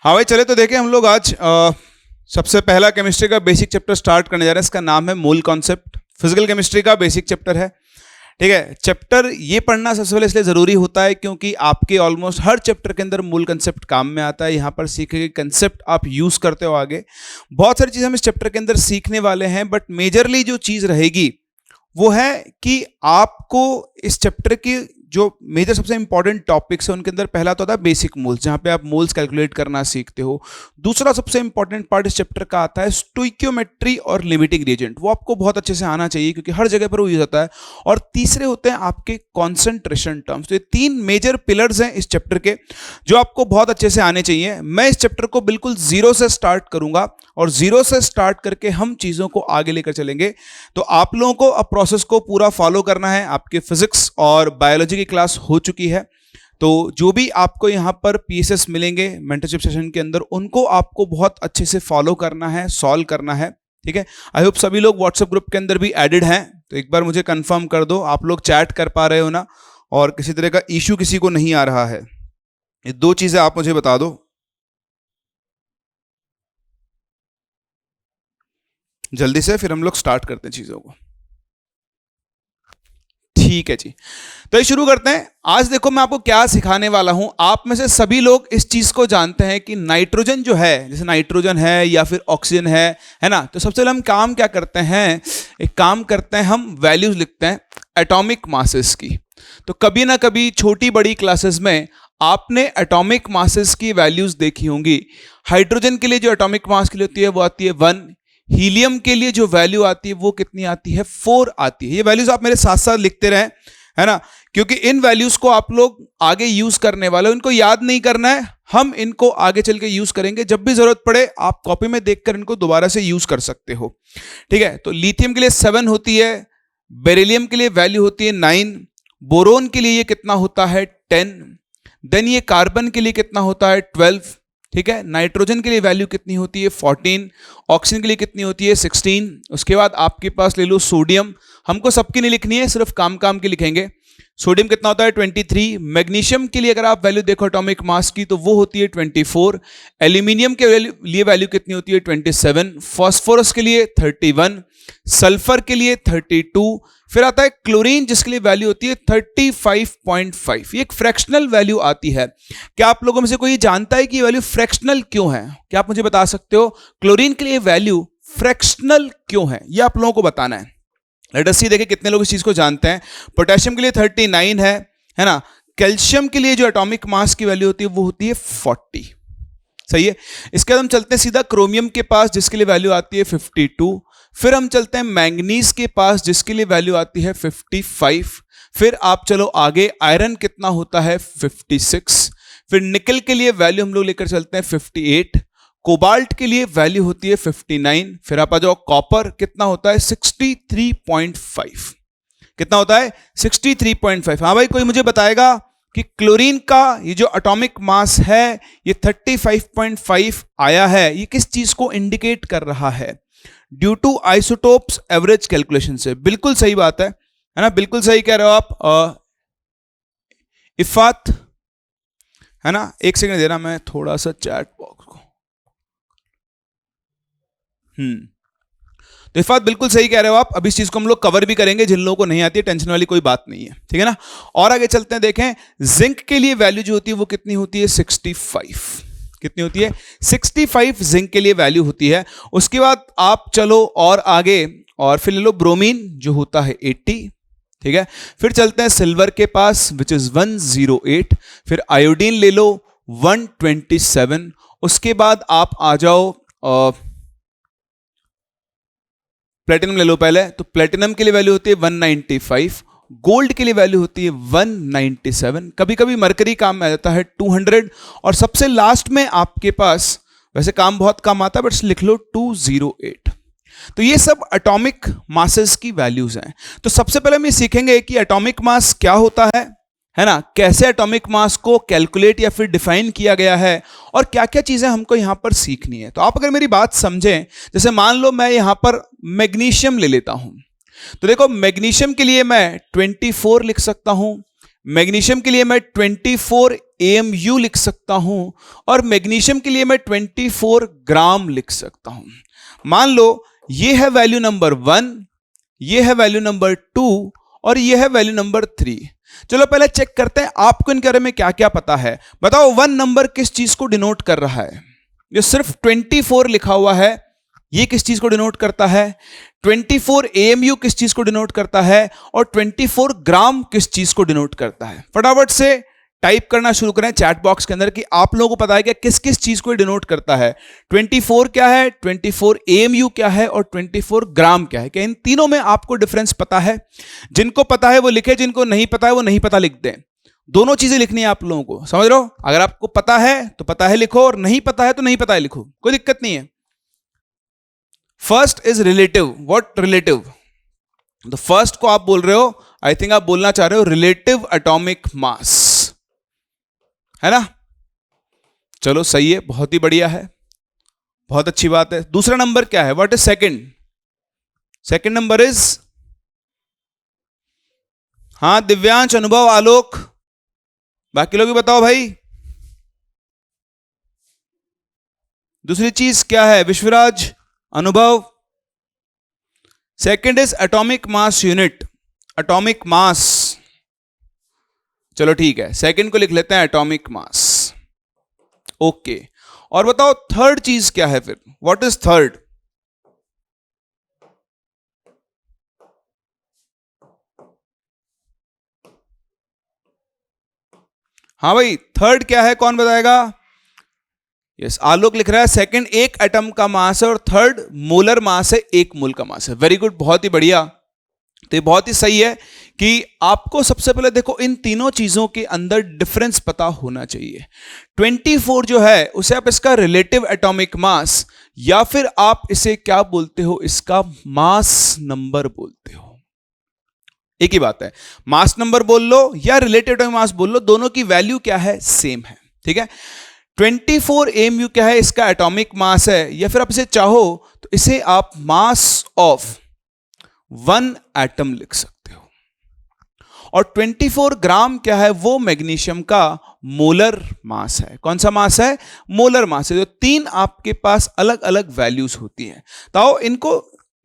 हाँ भाई, चले तो देखें हम लोग आज सबसे पहला केमिस्ट्री का बेसिक चैप्टर स्टार्ट करने जा रहे हैं। इसका नाम है मूल कॉन्सेप्ट। फिजिकल केमिस्ट्री का बेसिक चैप्टर है, ठीक है। चैप्टर ये पढ़ना सबसे पहले इसलिए ज़रूरी होता है क्योंकि आपके ऑलमोस्ट हर चैप्टर के अंदर मूल कंसेप्ट काम में आता है। यहाँ पर सीखे गए कंसेप्ट आप यूज़ करते हो आगे। बहुत सारी चीज़ें हम इस चैप्टर के अंदर सीखने वाले हैं, बट मेजरली जो चीज़ रहेगी वो है कि आपको इस चैप्टर की जो मेजर सबसे इंपॉर्टेंट टॉपिक्स है उनके अंदर पहला तो आता है बेसिक मोल्स, जहां पे आप मोल्स कैलकुलेट करना सीखते हो। दूसरा सबसे इंपॉर्टेंट पार्ट इस चैप्टर का आता है स्टोइकियोमेट्री और लिमिटिंग रिएजेंट, वो आपको बहुत अच्छे से आना चाहिए क्योंकि हर जगह पर वो यूज होता है। और तीसरे होते हैं आपके कॉन्सेंट्रेशन टर्म्स। तो ये तीन मेजर पिलर्स हैं इस चैप्टर के जो आपको बहुत अच्छे से आने चाहिए। मैं इस चैप्टर को बिल्कुल जीरो से स्टार्ट करूंगा और जीरो से स्टार्ट करके हम चीज़ों को आगे लेकर चलेंगे। तो आप लोगों को अब प्रोसेस को पूरा फॉलो करना है। आपके फिजिक्स और बायोलॉजी की क्लास हो चुकी है, तो जो भी आपको यहाँ पर पीएसएस मिलेंगे मेंटरशिप सेशन के अंदर, उनको आपको बहुत अच्छे से फॉलो करना है, सॉल्व करना है, ठीक है। आई होप सभी लोग व्हाट्सएप ग्रुप के अंदर भी एडेड हैं, तो एक बार मुझे कंफर्म कर दो आप लोग चैट कर पा रहे हो ना, और किसी तरह का इशू किसी को नहीं आ रहा है। ये दो चीजें आप मुझे बता दो जल्दी से, फिर हम लोग स्टार्ट करते हैं चीजों को। ठीक है जी, तो ये शुरू करते हैं। आज देखो मैं आपको क्या सिखाने वाला हूं। आप में से सभी लोग इस चीज को जानते हैं कि नाइट्रोजन जो है, जैसे नाइट्रोजन है या फिर ऑक्सीजन है ना। तो सबसे पहले हम काम क्या करते हैं, एक काम करते हैं, हम वैल्यूज लिखते हैं एटॉमिक मासेस की। तो कभी ना कभी छोटी बड़ी क्लासेस में आपने एटॉमिक मासेस की वैल्यूज देखी होंगी। हाइड्रोजन के लिए जो एटॉमिक मास के लिए होती है वो आती है 1। हीलियम के लिए जो वैल्यू आती है वो कितनी आती है, 4 आती है। ये वैल्यूज आप मेरे साथ साथ लिखते रहें, है ना, क्योंकि इन वैल्यूज को आप लोग आगे यूज करने वाले हो। इनको याद नहीं करना है, हम इनको आगे चल के यूज करेंगे। जब भी जरूरत पड़े आप कॉपी में देखकर इनको दोबारा से यूज कर सकते हो, ठीक है। तो लिथियम के लिए 7 होती है, बेरिलियम के लिए वैल्यू होती है 9, बोरोन के लिए ये कितना होता है 10, देन ये कार्बन के लिए कितना होता है 12, ठीक है। नाइट्रोजन के लिए वैल्यू कितनी होती है 14, ऑक्सीजन के लिए कितनी होती है 16। उसके बाद आपके पास ले लो सोडियम, हमको सबकी नहीं लिखनी है, सिर्फ काम काम की लिखेंगे। सोडियम कितना होता है 23। मैग्नीशियम के लिए अगर आप वैल्यू देखो एटॉमिक मास की तो वो होती है 24। एल्यूमिनियम के लिए वैल्यू कितनी होती है 27। फॉस्फोरस के लिए 31, सल्फर के लिए 32। फिर आता है क्लोरीन जिसके लिए वैल्यू होती है 35.5। ये एक फ्रैक्शनल वैल्यू आती है। क्या आप लोगों में से कोई जानता है कि ये वैल्यू फ्रैक्शनल क्यों है? क्या आप मुझे बता सकते हो क्लोरीन के लिए वैल्यू फ्रैक्शनल क्यों है? ये आप लोगों को बताना है। लेट अस सी, देखिए कितने लोग इस चीज को जानते हैं। पोटेशियम के लिए 39 है ना। कैल्शियम के लिए जो एटॉमिक मास की वैल्यू होती है वो होती है 40, सही है। इसके बाद हम चलते हैं सीधा क्रोमियम के पास जिसके लिए वैल्यू आती है 52। फिर हम चलते हैं मैंगनीज के पास जिसके लिए वैल्यू आती है 55। फिर आप चलो आगे, आयरन कितना होता है 56। फिर निकल के लिए वैल्यू हम लोग लेकर चलते हैं 58। कोबाल्ट के लिए वैल्यू होती है 59। फिर आप आ जाओ, कॉपर कितना होता है 63.5। कितना होता है 63.5। हाँ भाई, कोई मुझे बताएगा कि क्लोरीन का ये जो एटॉमिक मास है ये 35.5 आया है, ये किस चीज को इंडिकेट कर रहा है? Due to isotopes average calculation से। बिल्कुल सही बात है ना, बिल्कुल सही कह रहे हो आप इफात, है ना। एक सेकंड देना, मैं थोड़ा सा चैट बॉक्स को तो इफात बिल्कुल सही कह रहे हो आप। अब इस चीज को हम लोग कवर भी करेंगे, जिन लोगों को नहीं आती है टेंशन वाली कोई बात नहीं है, ठीक है ना। और आगे चलते हैं, देखें जिंक के लिए वैल्यू जो होती है वो कितनी होती है 65। कितनी होती है 65 जिंक के लिए वैल्यू होती है। उसके बाद आप चलो और आगे, और फिर ले लो ब्रोमीन जो होता है 80, ठीक है। फिर चलते हैं सिल्वर के पास विच इज 108। फिर आयोडीन ले लो 127। उसके बाद आप आ जाओ प्लेटिनम ले लो पहले, तो प्लेटिनम के लिए वैल्यू होती है 195। गोल्ड के लिए वैल्यू होती है 197। कभी कभी मरकरी काम में आ जाता है 200। और सबसे लास्ट में आपके पास, वैसे काम बहुत कम आता है बट लिख लो 208। तो ये सब एटॉमिक मासेस की वैल्यूज हैं। तो सबसे पहले हम ये सीखेंगे कि एटॉमिक मास क्या होता है ना, कैसे एटॉमिक मास को कैलकुलेट या फिर डिफाइन किया गया है, और क्या क्या चीजें हमको यहां पर सीखनी है। तो आप अगर मेरी बात समझें, जैसे मान लो मैं यहां पर मैग्नीशियम ले लेता हूं, तो देखो मैग्नीशियम के लिए मैं 24 लिख सकता हूं, मैग्नीशियम के लिए मैं 24 AMU लिख सकता हूं और मैग्नीशियम के लिए मैं 24 ग्राम लिख सकता हूं। मान लो ये है वैल्यू नंबर 1, ये है वैल्यू नंबर 2 और ये है वैल्यू नंबर 3। चलो पहले चेक करते हैं आपको इनके बारे में क्या क्या पता है। बताओ 1 नंबर किस चीज को डिनोट कर रहा है? जो सिर्फ 24 लिखा हुआ है ये किस चीज को डिनोट करता है? 24 AMU किस चीज को डिनोट करता है? और 24 ग्राम किस चीज को डिनोट करता है? फटाफट से टाइप करना शुरू करें चैट बॉक्स के अंदर कि आप लोगों को पता है कि किस किस चीज को डिनोट करता है। 24 क्या है, 24 AMU क्या है और 24 ग्राम क्या है? क्या इन तीनों में आपको डिफरेंस पता है? जिनको पता है वो लिखे, जिनको नहीं पता है वो नहीं पता लिख दें। दोनों चीजें लिखनी है आप लोगों को, समझ रहे हो? अगर आपको पता है तो पता है लिखो और नहीं पता है तो नहीं पता है लिखो, कोई दिक्कत नहीं है। First is relative. What relative? तो फर्स्ट को आप बोल रहे हो, आई थिंक आप बोलना चाह रहे हो रिलेटिव एटॉमिक मास, है ना? चलो सही है, बहुत ही बढ़िया है, बहुत अच्छी बात है। दूसरा नंबर क्या है? What is second? Second number is, हाँ दिव्यांश, अनुभव, आलोक, बाकी लोग भी बताओ भाई। दूसरी चीज क्या है? विश्वराज, अनुभव। Second is atomic mass unit, atomic mass. चलो ठीक है, सेकंड को लिख लेते हैं एटॉमिक मास। ओके, और बताओ थर्ड चीज क्या है फिर? What is third? हाँ भाई, थर्ड क्या है? कौन बताएगा? यस, आलोक लिख रहा है सेकंड एक एटम का मास है और थर्ड मोलर मास है, एक मोल का मास है। वेरी गुड, बहुत ही बढ़िया। तो ये बहुत ही सही है कि आपको सबसे पहले देखो इन तीनों चीजों के अंदर डिफरेंस पता होना चाहिए। 24 जो है उसे आप इसका रिलेटिव एटॉमिक मास या फिर आप इसे क्या बोलते हो? इसका मास नंबर बोलते हो। एक ही बात है, मास नंबर बोल लो या रिलेटिव एटॉमिक मास बोल लो, दोनों की वैल्यू क्या है? सेम है, ठीक है। 24 AMU क्या है? इसका एटॉमिक मास है, या फिर आप इसे चाहो तो इसे आप मास ऑफ 1 एटम लिख सकते हो। और 24 ग्राम क्या है? वो मैग्नीशियम का मोलर मास है। कौन सा मास है? मोलर मास है। जो तीन आपके पास अलग अलग वैल्यूज होती हैं, तो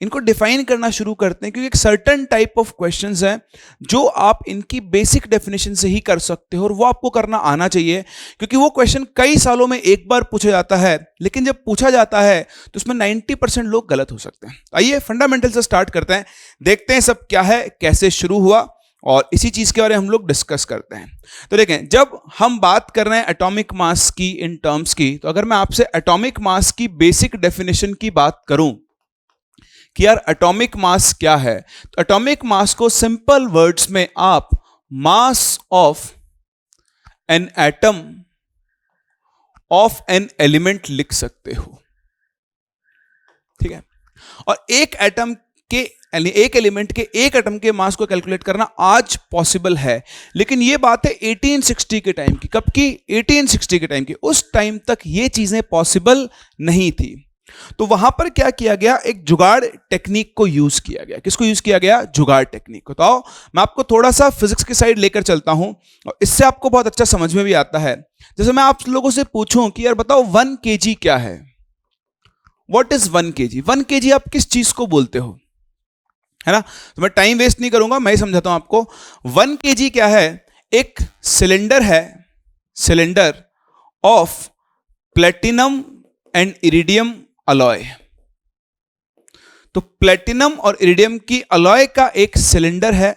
इनको डिफाइन करना शुरू करते हैं, क्योंकि एक सर्टेन टाइप ऑफ क्वेश्चंस हैं जो आप इनकी बेसिक डेफिनेशन से ही कर सकते हो और वो आपको करना आना चाहिए, क्योंकि वो क्वेश्चन कई सालों में एक बार पूछा जाता है, लेकिन जब पूछा जाता है तो उसमें 90% लोग गलत हो सकते हैं। आइए फंडामेंटल से स्टार्ट करते हैं, देखते हैं सब क्या है, कैसे शुरू हुआ, और इसी चीज के बारे में हम लोग डिस्कस करते हैं। तो देखें, जब हम बात कर रहे हैं एटॉमिक मास की इन टर्म्स की, तो अगर मैं आपसे एटॉमिक मास की बेसिक डेफिनेशन की बात करूं कि यार एटॉमिक मास क्या है, तो एटॉमिक मास को सिंपल वर्ड्स में आप mass of an atom of an element लिख सकते हो, ठीक है। और एक एटम के, एक एलिमेंट के एक एटम के मास को कैलकुलेट करना आज पॉसिबल है, लेकिन ये बात है 1860 के टाइम की। कब की? 1860 के टाइम की। उस टाइम तक ये चीजें पॉसिबल नहीं थी। तो वहां पर क्या किया गया? एक जुगाड़ टेक्निक को यूज किया गया। किसको यूज किया गया? जुगाड़ टेक्निक को। तो आओ मैं आपको थोड़ा सा फिजिक्स की साइड लेकर चलता हूं और इससे आपको बहुत अच्छा समझ में भी आता है। जैसे मैं आप लोगों से पूछूं कि यार बताओ 1 kg क्या है? What is 1 kg? 1 kg आप किस चीज को बोलते हो, है ना? तो मैं टाइम वेस्ट नहीं करूंगा, मैं ही समझाता हूं आपको। 1 kg क्या है? एक सिलेंडर है, cylinder of platinum and iridium alloy. तो प्लेटिनम और इरिडियम की अलॉय का एक सिलेंडर है।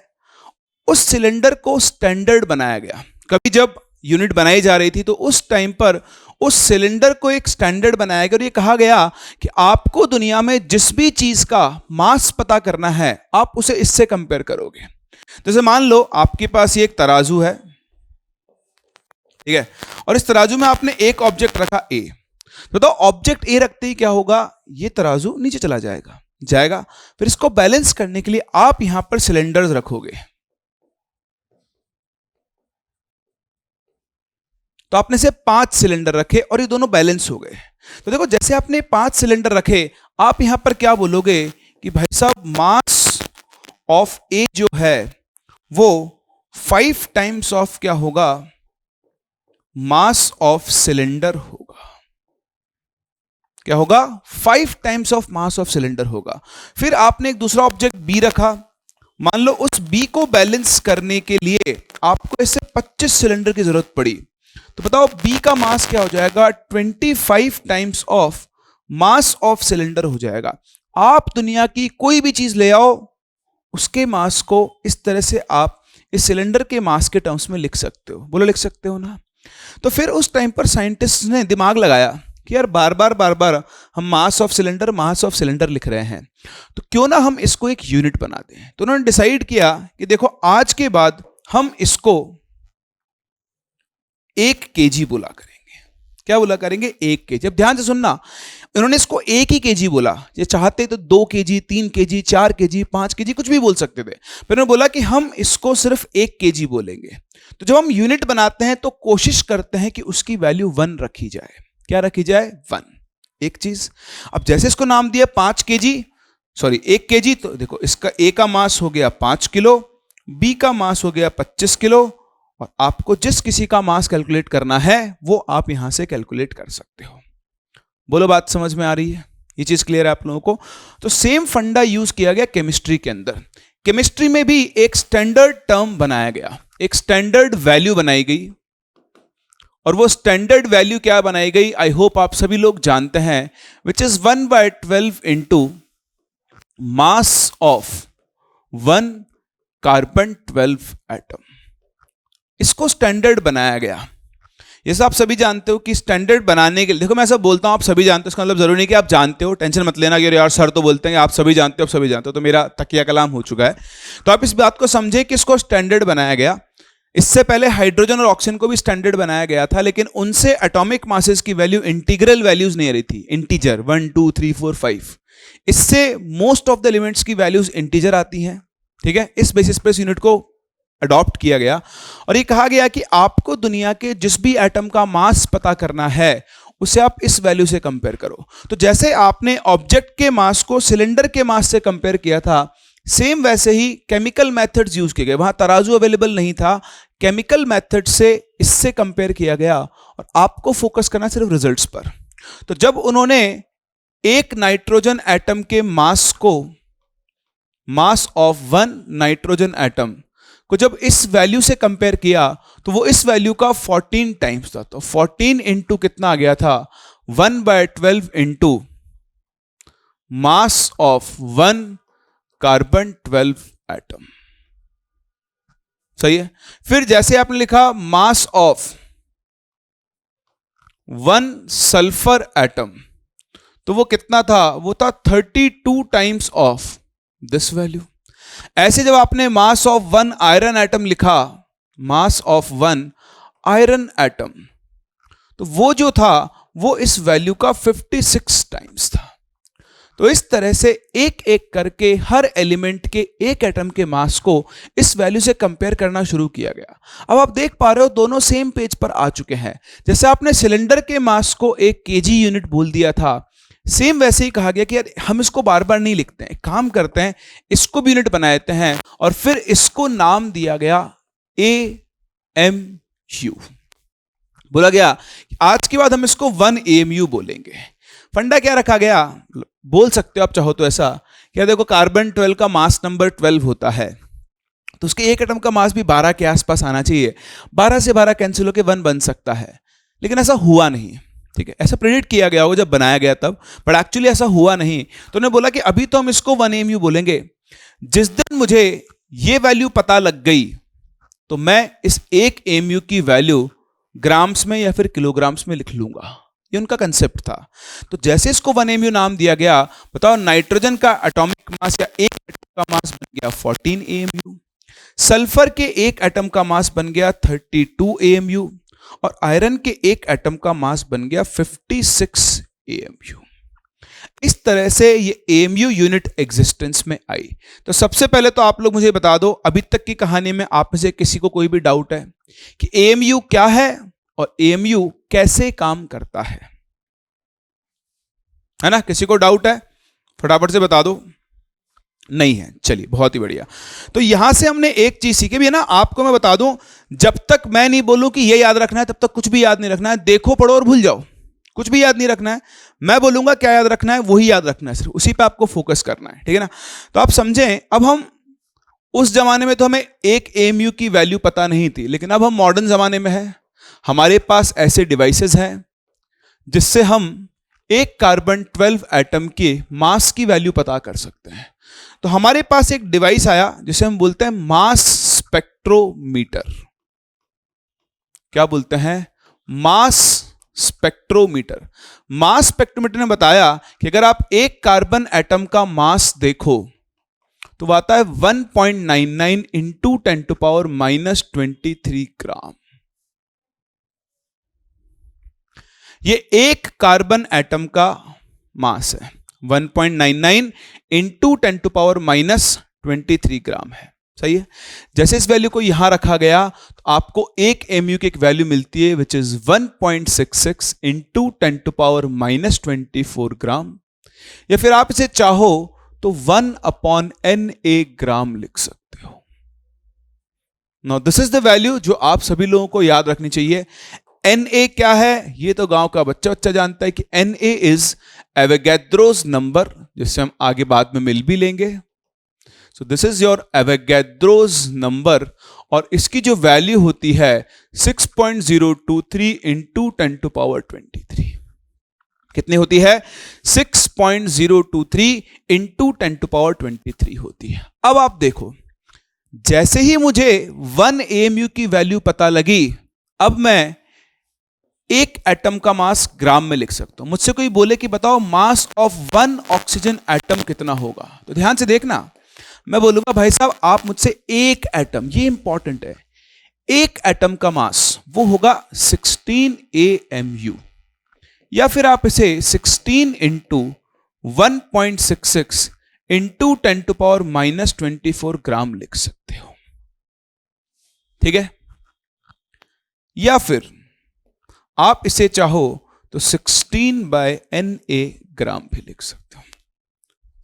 उस सिलेंडर को स्टैंडर्ड बनाया गया। कभी जब यूनिट बनाई जा रही थी तो उस टाइम पर उस सिलेंडर को एक स्टैंडर्ड बनाया गया और ये कहा गया कि आपको दुनिया में जिस भी चीज का मास पता करना है आप उसे इससे कंपेयर करोगे। जैसे मान लो आपके पास ये एक तराजू है, ठीक है, और इस तराजू में आपने एक ऑब्जेक्ट रखा ए। तो ऑब्जेक्ट ए रखते ही क्या होगा? ये तराजू नीचे चला जाएगा। फिर इसको बैलेंस करने के लिए आप यहां पर सिलेंडर्स रखोगे। तो आपने से 5 सिलेंडर रखे और ये दोनों बैलेंस हो गए। तो देखो, जैसे आपने 5 सिलेंडर रखे, आप यहां पर क्या बोलोगे कि भाई साहब मास ऑफ ए जो है वो 5 टाइम्स ऑफ क्या होगा? मास ऑफ सिलेंडर होगा। क्या होगा? 5 times of mass of cylinder होगा। फिर आपने एक दूसरा ऑब्जेक्ट बी रखा, मान लो उस बी को बैलेंस करने के लिए आपको इससे 25 सिलेंडर की जरूरत पड़ी, तो बताओ बी का मास क्या हो जाएगा? 25 times of mass of cylinder हो जाएगा। आप दुनिया की कोई भी चीज ले आओ, उसके मास को इस तरह से आप इस सिलेंडर के मास के टर्म्स में लिख सकते हो। बोलो, लिख सकते हो ना? तो फिर उस टाइम पर साइंटिस्ट ने दिमाग लगाया कि यार बार बार हम मास ऑफ सिलेंडर लिख रहे हैं, तो क्यों ना हम इसको एक यूनिट बना दें। तो उन्होंने डिसाइड किया कि देखो आज के बाद हम इसको 1 केजी बोला करेंगे। क्या बोला करेंगे? 1 केजी। अब ध्यान से सुनना, इन्होंने इसको 1 ही केजी बोला, ये चाहते तो 2 केजी, 3 केजी, 4 केजी, 5 केजी कुछ भी बोल सकते थे, पर उन्होंने बोला कि हम इसको सिर्फ 1 केजी बोलेंगे। तो जब हम यूनिट बनाते हैं तो कोशिश करते हैं कि उसकी वैल्यू 1 रखी जाए। क्या रखी जाए? 1, एक चीज। अब जैसे इसको नाम दिया 5 केजी, सॉरी 1 केजी, तो देखो इसका ए का मास हो गया 5 किलो, बी का मास हो गया 25 किलो, और आपको जिस किसी का मास कैलकुलेट करना है वो आप यहां से कैलकुलेट कर सकते हो। बोलो, बात समझ में आ रही है? ये चीज क्लियर है आप लोगों को? तो सेम फंडा यूज किया गया केमिस्ट्री के अंदर। केमिस्ट्री में भी एक स्टैंडर्ड टर्म बनाया गया, एक स्टैंडर्ड वैल्यू बनाई गई, और वो स्टैंडर्ड वैल्यू क्या बनाई गई? आई होप आप सभी लोग जानते हैं, which is 1/12 into mass of 1 carbon 12 atom. इसको स्टैंडर्ड बनाया गया। ये आप सभी जानते हो कि स्टैंडर्ड बनाने के लिए, देखो मैं ऐसा बोलता हूं आप सभी जानते हो, इसका मतलब जरूरी नहीं कि आप जानते हो, टेंशन मत लेना कि यार सर तो बोलते हैं आप सभी जानते हो, आप सभी जानते हो, तो मेरा तकिया कलाम हो चुका है। तो आप इस बात को समझे कि इसको स्टैंडर्ड बनाया गया। इससे पहले हाइड्रोजन और ऑक्सीजन को भी स्टैंडर्ड बनाया गया था, लेकिन उनसे एटॉमिक मासेस की वैल्यू इंटीग्रल वैल्यूज नहीं आ रही थी, इंटीजर 1 2 3 4 5। इससे मोस्ट ऑफ द एलिमेंट्स की वैल्यूज इंटीजर आती हैं। ठीक है, इस बेसिस पर इस यूनिट को अडॉप्ट किया गया, और ये कहा गया कि आपको दुनिया के जिस भी एटम का मास पता करना है उसे आप इस वैल्यू से कंपेयर करो। तो जैसे आपने ऑब्जेक्ट के मास को सिलेंडर के मास से कंपेयर किया था, सेम वैसे ही केमिकल मेथड्स यूज किए गए। वहां तराजू अवेलेबल नहीं था, केमिकल मेथड से इससे कंपेयर किया गया, और आपको फोकस करना सिर्फ रिजल्ट्स पर। तो जब उन्होंने एक नाइट्रोजन एटम के मास को, मास ऑफ 1 नाइट्रोजन एटम को जब इस वैल्यू से कंपेयर किया, तो वो इस वैल्यू का 14 टाइम्स था। तो 14 इंटू कितना आ गया था? 1/12 into mass of 1 carbon 12 atom. सही है। फिर जैसे आपने लिखा मास ऑफ 1 सल्फर एटम, तो वो कितना था? वो था 32 टाइम्स ऑफ दिस वैल्यू। ऐसे जब आपने मास ऑफ 1 आयरन एटम लिखा, मास ऑफ 1 आयरन एटम, तो वो जो था वो इस वैल्यू का 56 टाइम्स था। तो इस तरह से एक एक करके हर एलिमेंट के एक एटम के मास को इस वैल्यू से कंपेयर करना शुरू किया गया। अब आप देख पा रहे हो दोनों सेम पेज पर आ चुके हैं। जैसे आपने सिलेंडर के मास को 1 केजी यूनिट बोल दिया था, सेम वैसे ही कहा गया कि यार हम इसको बार बार नहीं लिखते हैं, काम करते हैं इसको भी यूनिट बना देते हैं, और फिर इसको नाम दिया गया AMU। बोला गया आज के बाद हम इसको 1 AMU बोलेंगे। फंडा क्या रखा गया? बोल सकते हो आप चाहो तो ऐसा, क्या देखो कार्बन 12 का मास नंबर 12 होता है, तो उसके एक एटम का मास भी 12 के आसपास आना चाहिए। 12 से 12 कैंसिल होकर 1 बन सकता है, लेकिन ऐसा हुआ नहीं। ठीक है, ऐसा प्रेडिक्ट किया गया होगा जब बनाया गया तब, बट एक्चुअली ऐसा हुआ नहीं। तो उन्होंने बोला कि अभी तो हम इसको 1 AMU बोलेंगे, जिस दिन मुझे ये वैल्यू पता लग गई तो मैं इस 1 AMU की वैल्यू ग्राम्स में या फिर किलोग्राम्स में लिख लूंगा। ये उनका कंसेप्ट था। तो जैसे इसको 1 AMU नाम दिया गया, बताओ नाइट्रोजन का एटॉमिक मास या एक एटम का मास बन गया 14 AMU, सल्फर के एक एटम का मास बन गया 32 AMU, और आयरन के एक एटम का मास बन गया 56 AMU। इस तरह से ये AMU यूनिट एग्जिस्टेंस में आई। तो सबसे पहले तो आप लोग मुझे बता दो, अभी तक की कहानी में आप में से किसी को कोई भी डाउट है कि AMU क्या है और AMU कैसे काम करता है ना? किसी को डाउट है? फटाफट से बता दो। नहीं है। चलिए बहुत ही बढ़िया। तो यहां से हमने एक चीज सीखी भी है ना, आपको मैं बता दूं, जब तक मैं नहीं बोलूं कि ये याद रखना है तब तक कुछ भी याद नहीं रखना है। देखो पढ़ो और भूल जाओ, कुछ भी याद नहीं रखना है। मैं बोलूंगा क्या याद रखना है वही याद रखना है, सिर्फ उसी पे आपको फोकस करना है, ठीक है ना। तो आप समझें, अब हम उस जमाने में तो हमें एक एएमयू की वैल्यू पता नहीं थी, लेकिन अब हम मॉडर्न जमाने में है, हमारे पास ऐसे डिवाइसेस हैं जिससे हम एक कार्बन 12 एटम के मास की वैल्यू पता कर सकते हैं। तो हमारे पास एक डिवाइस आया जिसे हम बोलते हैं मास स्पेक्ट्रोमीटर। क्या बोलते हैं? मास स्पेक्ट्रोमीटर। मास स्पेक्ट्रोमीटर ने बताया कि अगर आप एक कार्बन एटम का मास देखो तो वो आता है 1.99 इंटू 10⁻⁻23 ग्राम। ये एक कार्बन एटम का मास है, 1.99 इंटू 10⁻⁻23 ग्राम है। सही है। जैसे इस वैल्यू को यहां रखा गया तो आपको एक एमयू की एक वैल्यू मिलती है विच इज 1.66 इंटू 10⁻24 ग्राम, या फिर आप इसे चाहो तो 1/Na ग्राम लिख सकते हो। Now this is the value जो आप सभी लोगों को याद रखनी चाहिए। Na क्या है? ये तो गांव का बच्चा जानता है कि Na इज एवोगैड्रोस नंबर, जिससे हम आगे बाद में मिल भी लेंगे। So this is your Avogadro's number, और इसकी जो वैल्यू होती है 6.023 इंटू 10⁻23। कितनी होती है? 6.023 इंटू 10⁻23 होती है। अब आप देखो, जैसे ही मुझे 1 AMU की वैल्यू पता लगी, अब मैं एक एटम का मास ग्राम में लिख सकता हूं। मुझसे कोई बोले कि बताओ मास ऑफ 1 ऑक्सीजन एटम कितना होगा, तो ध्यान से देखना, मैं बोलूंगा भाई साहब आप मुझसे एक एटम, ये इंपॉर्टेंट है, एक एटम का मास वो होगा 16 AMU, या फिर आप इसे 16 इंटू 1.66 इंटू 10⁻⁻24 ग्राम लिख सकते हो। ठीक है। या फिर आप इसे चाहो तो 16/Na ग्राम भी लिख सकते हो।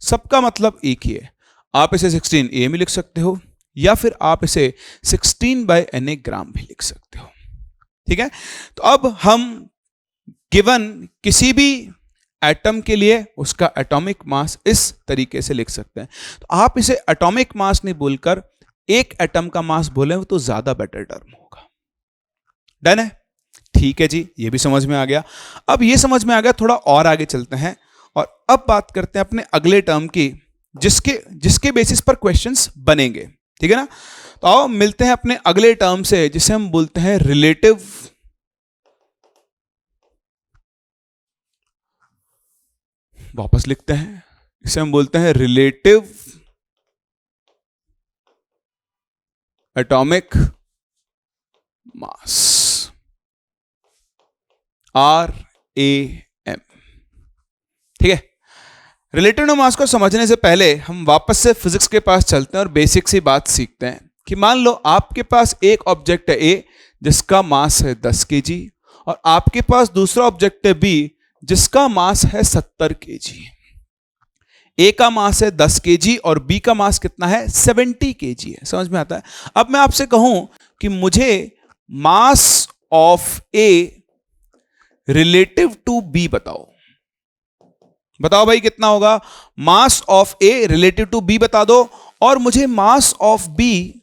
सबका मतलब एक ही है। आप इसे 16A में लिख सकते हो, या फिर आप इसे 16/Na ग्राम भी लिख सकते हो। ठीक है। तो अब हम गिवन किसी भी एटम के लिए उसका एटॉमिक मास इस तरीके से लिख सकते हैं। तो आप इसे एटॉमिक मास नहीं बोलकर एक एटम का मास बोले तो ज्यादा बेटर टर्म होगा। डन है? ठीक है जी, ये भी समझ में आ गया। अब ये समझ में आ गया, थोड़ा और आगे चलते हैं और अब बात करते हैं अपने अगले टर्म की, जिसके बेसिस पर क्वेश्चंस बनेंगे। ठीक है ना। तो आओ मिलते हैं अपने अगले टर्म से, जिसे हम बोलते हैं रिलेटिव वापस लिखते हैं, इसे हम बोलते हैं रिलेटिव एटॉमिक मास, RAM। ठीक है। रिलेटिव मास को समझने से पहले हम वापस से फिजिक्स के पास चलते हैं और बेसिक सी बात सीखते हैं कि मान लो आपके पास एक ऑब्जेक्ट है A जिसका मास है 10 kg, और आपके पास दूसरा ऑब्जेक्ट है B जिसका मास है 70 kg। A का मास है 10 kg और B का मास कितना है? 70 kg है। समझ में आता है? अब मैं आपसे कहूं कि मुझे mass of A relative to B बताओ, बताओ भाई कितना होगा? Mass of A relative to B बता दो, और मुझे mass of B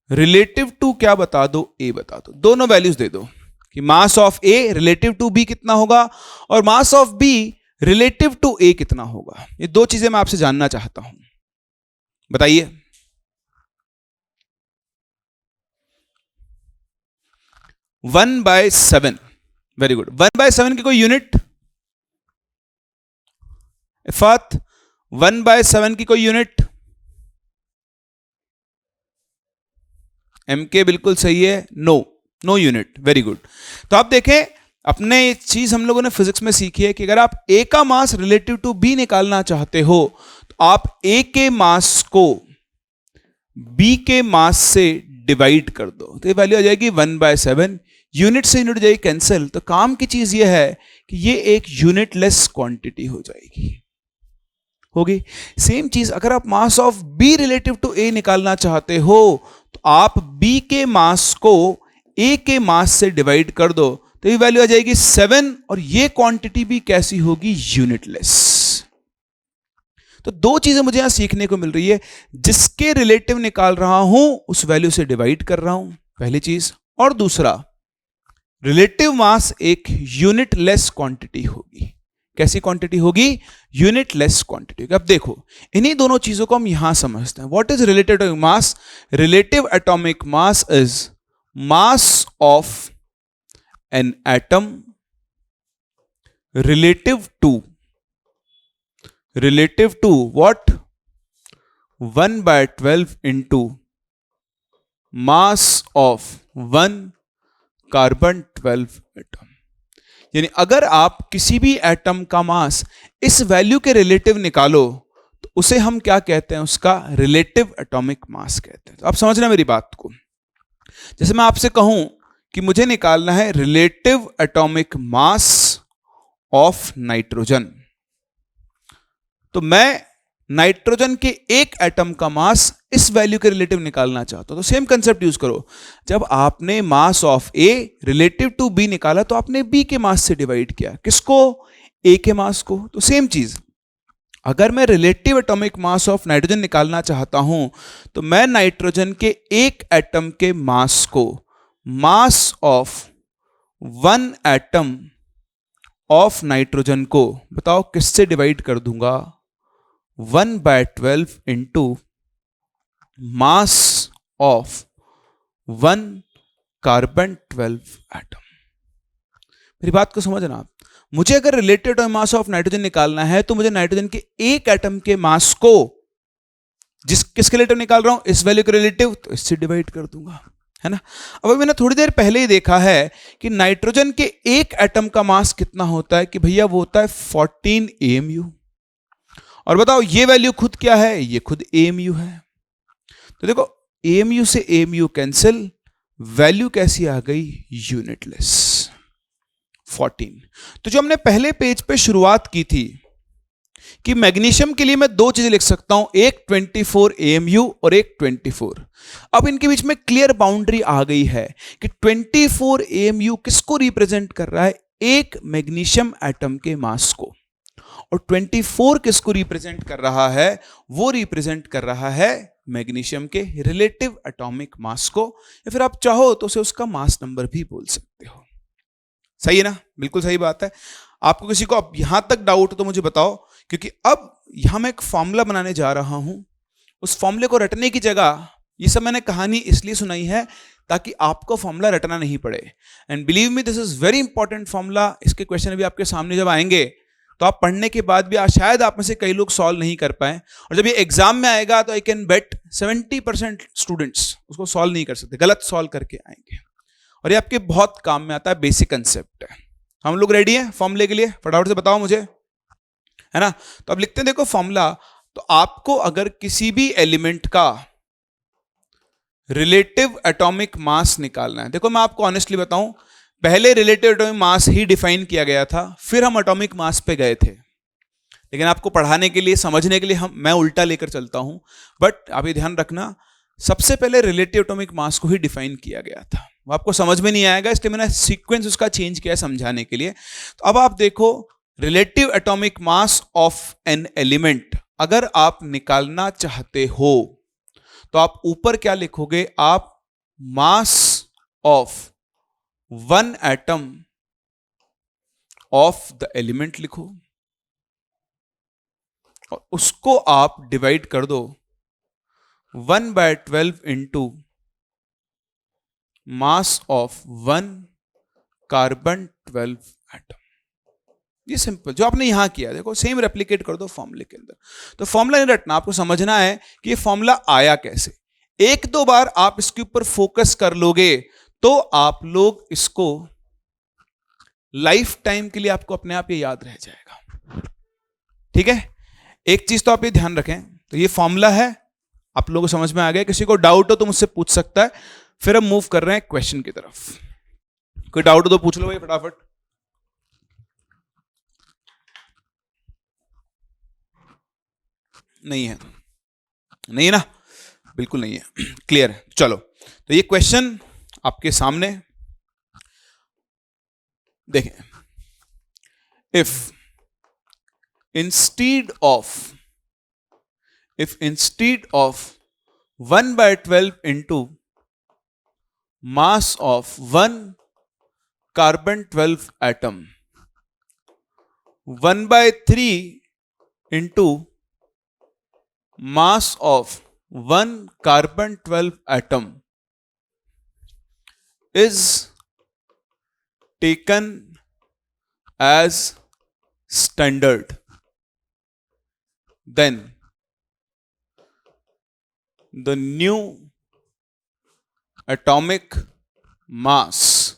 relative to क्या बता दो? A बता दो। दोनों वैल्यूज दे दो कि mass of A relative to B कितना होगा और mass of B relative to A कितना होगा। ये दो चीजें मैं आपसे जानना चाहता हूं, बताइए। 1/7। Very good. 1/7 की कोई यूनिट? इफात 1/7 की कोई यूनिट? MK बिल्कुल सही है। No unit. Very good. तो आप देखें, अपने एक चीज हम लोगों ने फिजिक्स में सीखी है कि अगर आप A का मास रिलेटिव टू B निकालना चाहते हो तो आप A के मास को B के मास से डिवाइड कर दो, तो ये वैल्यू आ जाएगी 1/7। यूनिट से यूनिट जाएगी कैंसिल, तो काम की चीज ये है कि ये एक यूनिटलेस क्वांटिटी हो जाएगी। होगी। सेम चीज अगर आप mass of B relative to A निकालना चाहते हो तो आप बी के मास को ए के मास से डिवाइड कर दो तो ये वैल्यू आ जाएगी 7 और ये क्वांटिटी भी कैसी होगी, यूनिटलेस। तो दो चीजें मुझे यहां सीखने को मिल रही है, जिसके रिलेटिव निकाल रहा हूं उस वैल्यू से डिवाइड कर रहा हूं, पहली चीज। और दूसरा, रिलेटिव मास एक यूनिटलेस क्वांटिटी होगी। कैसी क्वांटिटी होगी, यूनिटलेस क्वांटिटी। अब देखो इन्हीं दोनों चीजों को हम यहां समझते हैं। What is relative atomic mass? Relative atomic mass is mass of an atom relative to what? 1/12 into mass of 1 carbon 12 atom. यानी अगर आप किसी भी एटम का मास इस वैल्यू के रिलेटिव निकालो तो उसे हम क्या कहते हैं, उसका रिलेटिव एटॉमिक मास कहते हैं। तो आप समझना मेरी बात को। जैसे मैं आपसे कहूं कि मुझे निकालना है relative atomic mass of nitrogen, तो मैं नाइट्रोजन के एक एटम का मास इस वैल्यू के रिलेटिव निकालना चाहता हूं। तो सेम कंसेप्ट यूज करो। जब आपने mass of A relative to B निकाला तो आपने बी के मास से डिवाइड किया, किसको, ए के मास को। तो सेम चीज अगर मैं relative atomic mass of nitrogen निकालना चाहता हूं तो मैं नाइट्रोजन के एक एटम के मास को mass of 1 atom of nitrogen को बताओ किससे डिवाइड कर दूंगा, 1/12 into mass of 1 carbon 12 atom. मेरी बात को समझना आप। मुझे अगर relative atomic mass of nitrogen निकालना है तो मुझे नाइट्रोजन के एक एटम के मास को किसके रिलेटिव निकाल रहा हूं, इस वैल्यू के रिलेटिव, तो इससे डिवाइड कर दूंगा, है ना। अब मैंने थोड़ी देर पहले ही देखा है कि नाइट्रोजन के एक एटम का मास कितना होता है, कि भैया वो होता है 14 AMU। और बताओ ये वैल्यू खुद क्या है, ये खुद AMU है। तो देखो AMU से AMU कैंसिल, वैल्यू कैसी आ गई, यूनिटलेस 14। तो जो हमने पहले पेज पे शुरुआत की थी कि मैग्नीशियम के लिए मैं दो चीजें लिख सकता हूं, एक 24 AMU और एक 24। अब इनके बीच में क्लियर बाउंड्री आ गई है कि 24 AMU किसको रिप्रेजेंट कर रहा है, एक मैग्नीशियम एटम के मास को, और 24 किसको रिप्रेजेंट कर रहा है, वो रिप्रेजेंट कर रहा है मैग्नीशियम के रिलेटिव एटॉमिक मास को, या फिर आप चाहो तो उसे उसका मास नंबर भी बोल सकते हो। सही है ना, बिल्कुल सही बात है। आपको किसी को अब यहां तक डाउट हो तो मुझे बताओ, क्योंकि अब यहां मैं एक फॉर्मूला बनाने जा रहा हूं। उस फॉर्मूले को रटने की जगह, ये सब मैंने कहानी इसलिए सुनाई है ताकि आपको फॉर्मूला रटना नहीं पड़े। And believe me this is very important formula. इसके क्वेश्चन भी आपके सामने जब आएंगे तो आप पढ़ने के बाद भी शायद आप में से कई लोग सॉल्व नहीं कर पाए, और जब ये एग्जाम में आएगा तो आई कैन बेट 70% स्टूडेंट्स उसको सॉल्व नहीं कर सकते, गलत सॉल्व करके आएंगे। और ये आपके बहुत काम में आता है, बेसिक कंसेप्ट है। हम लोग रेडी हैं फॉर्मूले के लिए? फटाफट से बताओ मुझे, है ना। तो अब लिखते हैं, देखो फॉर्मूला। तो आपको अगर किसी भी एलिमेंट का रिलेटिव एटॉमिक मास निकालना है, देखो मैं आपको ऑनेस्टली बताऊं, पहले रिलेटिव एटॉमिक मास ही डिफाइन किया गया था, फिर हम एटॉमिक मास पे गए थे। लेकिन आपको पढ़ाने के लिए, समझने के लिए मैं उल्टा लेकर चलता हूं। बट आप ये ध्यान रखना, सबसे पहले रिलेटिव एटॉमिक मास को ही डिफाइन किया गया था। वो आपको समझ में नहीं आएगा, इसलिए मैंने सीक्वेंस उसका चेंज किया समझाने के लिए। तो अब आप देखो, relative atomic mass of an element अगर आप निकालना चाहते हो तो आप ऊपर क्या लिखोगे, आप mass of 1 atom of the element लिखो, और उसको आप डिवाइड कर दो 1/12 into mass of 1 carbon 12 atom. ये सिंपल जो आपने यहां किया, देखो सेम रेप्लिकेट कर दो फॉर्मूले के अंदर। तो फॉर्मूला नहीं रटना, आपको समझना है कि ये फॉर्मूला आया कैसे। एक दो बार आप इसके ऊपर फोकस कर लोगे तो आप लोग इसको लाइफ टाइम के लिए, आपको अपने आप ये याद रह जाएगा। ठीक है, एक चीज तो आप ये ध्यान रखें, तो ये फॉर्मूला है, आप लोगों को समझ में आ गया। किसी को डाउट हो तो मुझसे पूछ सकता है। फिर हम मूव कर रहे हैं क्वेश्चन की तरफ। कोई डाउट हो तो पूछ लो भाई फटाफट। नहीं है, नहीं है ना, बिल्कुल नहीं है। क्लियर है? चलो, तो ये क्वेश्चन आपके सामने देखें। If instead of 1/12 into mass of one carbon 12 atom, 1/3 into mass of one carbon 12 atom is taken as standard, then the new atomic mass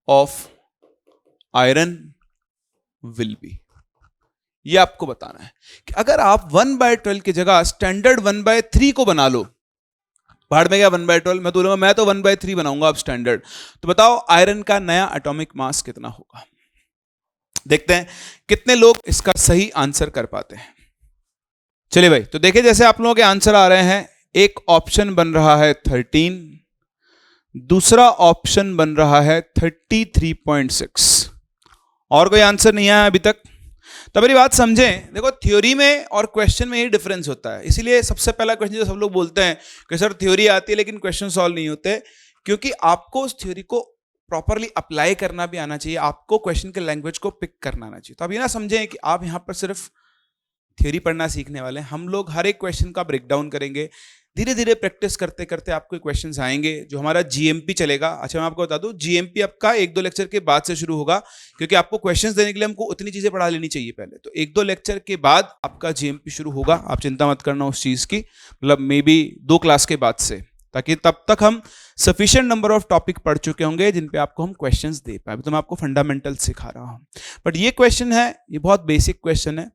of iron will be। ये आपको बताना है कि अगर आप 1/12 की जगह स्टैंडर्ड 1/3 को बना लो, भाड़ में गया 1/12, मैं तो बोलूंगा मैं तो 1/3 बनाऊंगा आप स्टैंडर्ड, तो बताओ आयरन का नया एटॉमिक मास कितना होगा। देखते हैं कितने लोग इसका सही आंसर कर पाते हैं। चलिए भाई, तो देखिए जैसे आप लोगों के आंसर आ रहे हैं, एक ऑप्शन बन रहा है 13, दूसरा ऑप्शन बन रहा है 33.6, और कोई आंसर नहीं आया अभी तक। तो मेरी बात समझें, देखो थ्योरी में और क्वेश्चन में ही डिफरेंस होता है। इसीलिए सबसे पहला क्वेश्चन जो सब लोग बोलते हैं कि सर थ्योरी आती है लेकिन क्वेश्चन सॉल्व नहीं होते, क्योंकि आपको उस थ्योरी को प्रॉपरली अप्लाई करना भी आना चाहिए, आपको क्वेश्चन के लैंग्वेज को पिक करना आना चाहिए। तो आप ये ना समझें कि आप यहाँ पर सिर्फ थ्योरी पढ़ना सीखने वाले हैं। हम लोग हर एक क्वेश्चन का ब्रेकडाउन करेंगे, धीरे धीरे प्रैक्टिस करते करते आपको क्वेश्चंस आएंगे। जो हमारा जीएमपी चलेगा, अच्छा मैं आपको बता दूं, जीएमपी आपका 1-2 लेक्चर के बाद से शुरू होगा, क्योंकि आपको क्वेश्चंस देने के लिए हमको उतनी चीजें पढ़ा लेनी चाहिए पहले। तो 1-2 लेक्चर के बाद आपका जीएमपी शुरू होगा, आप चिंता मत करना उस चीज की, मतलब मे बी 2 क्लास के बाद से, ताकि तब तक हम सफिशिएंट नंबर ऑफ टॉपिक पढ़ चुके होंगे जिन पे आपको हम क्वेश्चंस दे पाए। तो मैं आपको फंडामेंटल सिखा रहा हूं, बट ये क्वेश्चन है, ये बहुत बेसिक क्वेश्चन है।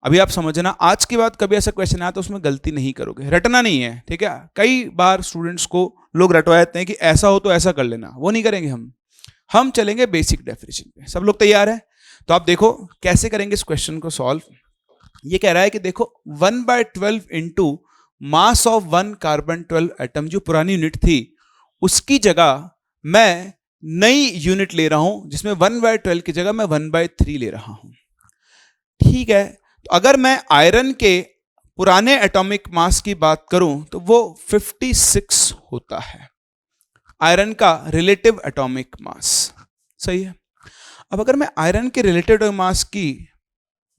अभी आप समझना, आज के बाद कभी ऐसा क्वेश्चन आया तो उसमें गलती नहीं करोगे, रटना नहीं है, ठीक है। कई बार स्टूडेंट्स को लोग रटवा देते हैं कि ऐसा हो तो ऐसा कर लेना, वो नहीं करेंगे हम चलेंगे बेसिक डेफिनेशन पे। सब लोग तैयार है? तो आप देखो कैसे करेंगे इस क्वेश्चन को सॉल्व। ये कह रहा है कि देखो 1/12 into mass of 1 carbon 12 atom, जो पुरानी यूनिट थी उसकी जगह मैं नई यूनिट ले रहा हूं, जिसमें 1/12 की जगह मैं 1/3 ले रहा हूं, ठीक है। तो अगर मैं आयरन के पुराने एटॉमिक मास की बात करूं तो वो 56 होता है, आयरन का रिलेटिव एटॉमिक मास, सही है। अब अगर मैं आयरन के रिलेटिव एटॉमिक मास की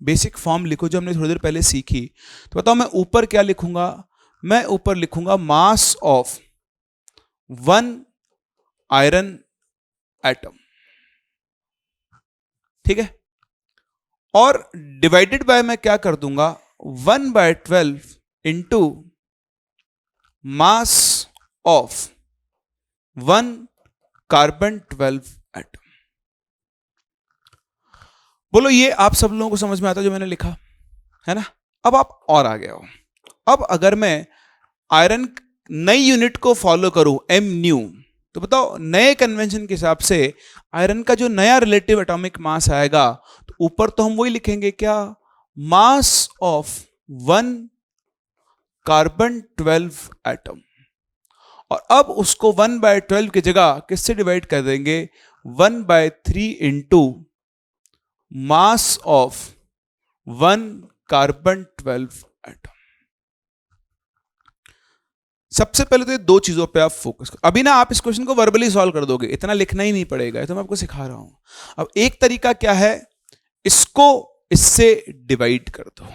बेसिक फॉर्म लिखूं जो हमने थोड़ी देर पहले सीखी, तो बताओ मैं ऊपर क्या लिखूंगा? मैं ऊपर लिखूंगा मास ऑफ 1 आयरन एटम, ठीक है, और डिवाइडेड बाय मैं क्या कर दूंगा 1/12 into mass of 1 carbon 12 atom. बोलो ये आप सब लोगों को समझ में आता है जो मैंने लिखा है ना? अब आप और आगे आओ। अब अगर मैं आयरन नई यूनिट को फॉलो करूं एम न्यू, तो बताओ नए कन्वेंशन के हिसाब से आयरन का जो नया रिलेटिव एटॉमिक मास आएगा, तो ऊपर तो हम वही लिखेंगे क्या, मास ऑफ 1 कार्बन 12 एटम, और अब उसको 1/12 की जगह किससे डिवाइड कर देंगे, 1/3 into mass of 1 carbon 12 atom. सबसे पहले तो ये 2 चीजों पे आप फोकस करो। अभी ना आप इस क्वेश्चन को वर्बली सॉल्व कर दोगे, इतना लिखना ही नहीं पड़ेगा, तो मैं आपको सिखा रहा हूं। अब एक तरीका क्या है, इसको इससे डिवाइड कर दो।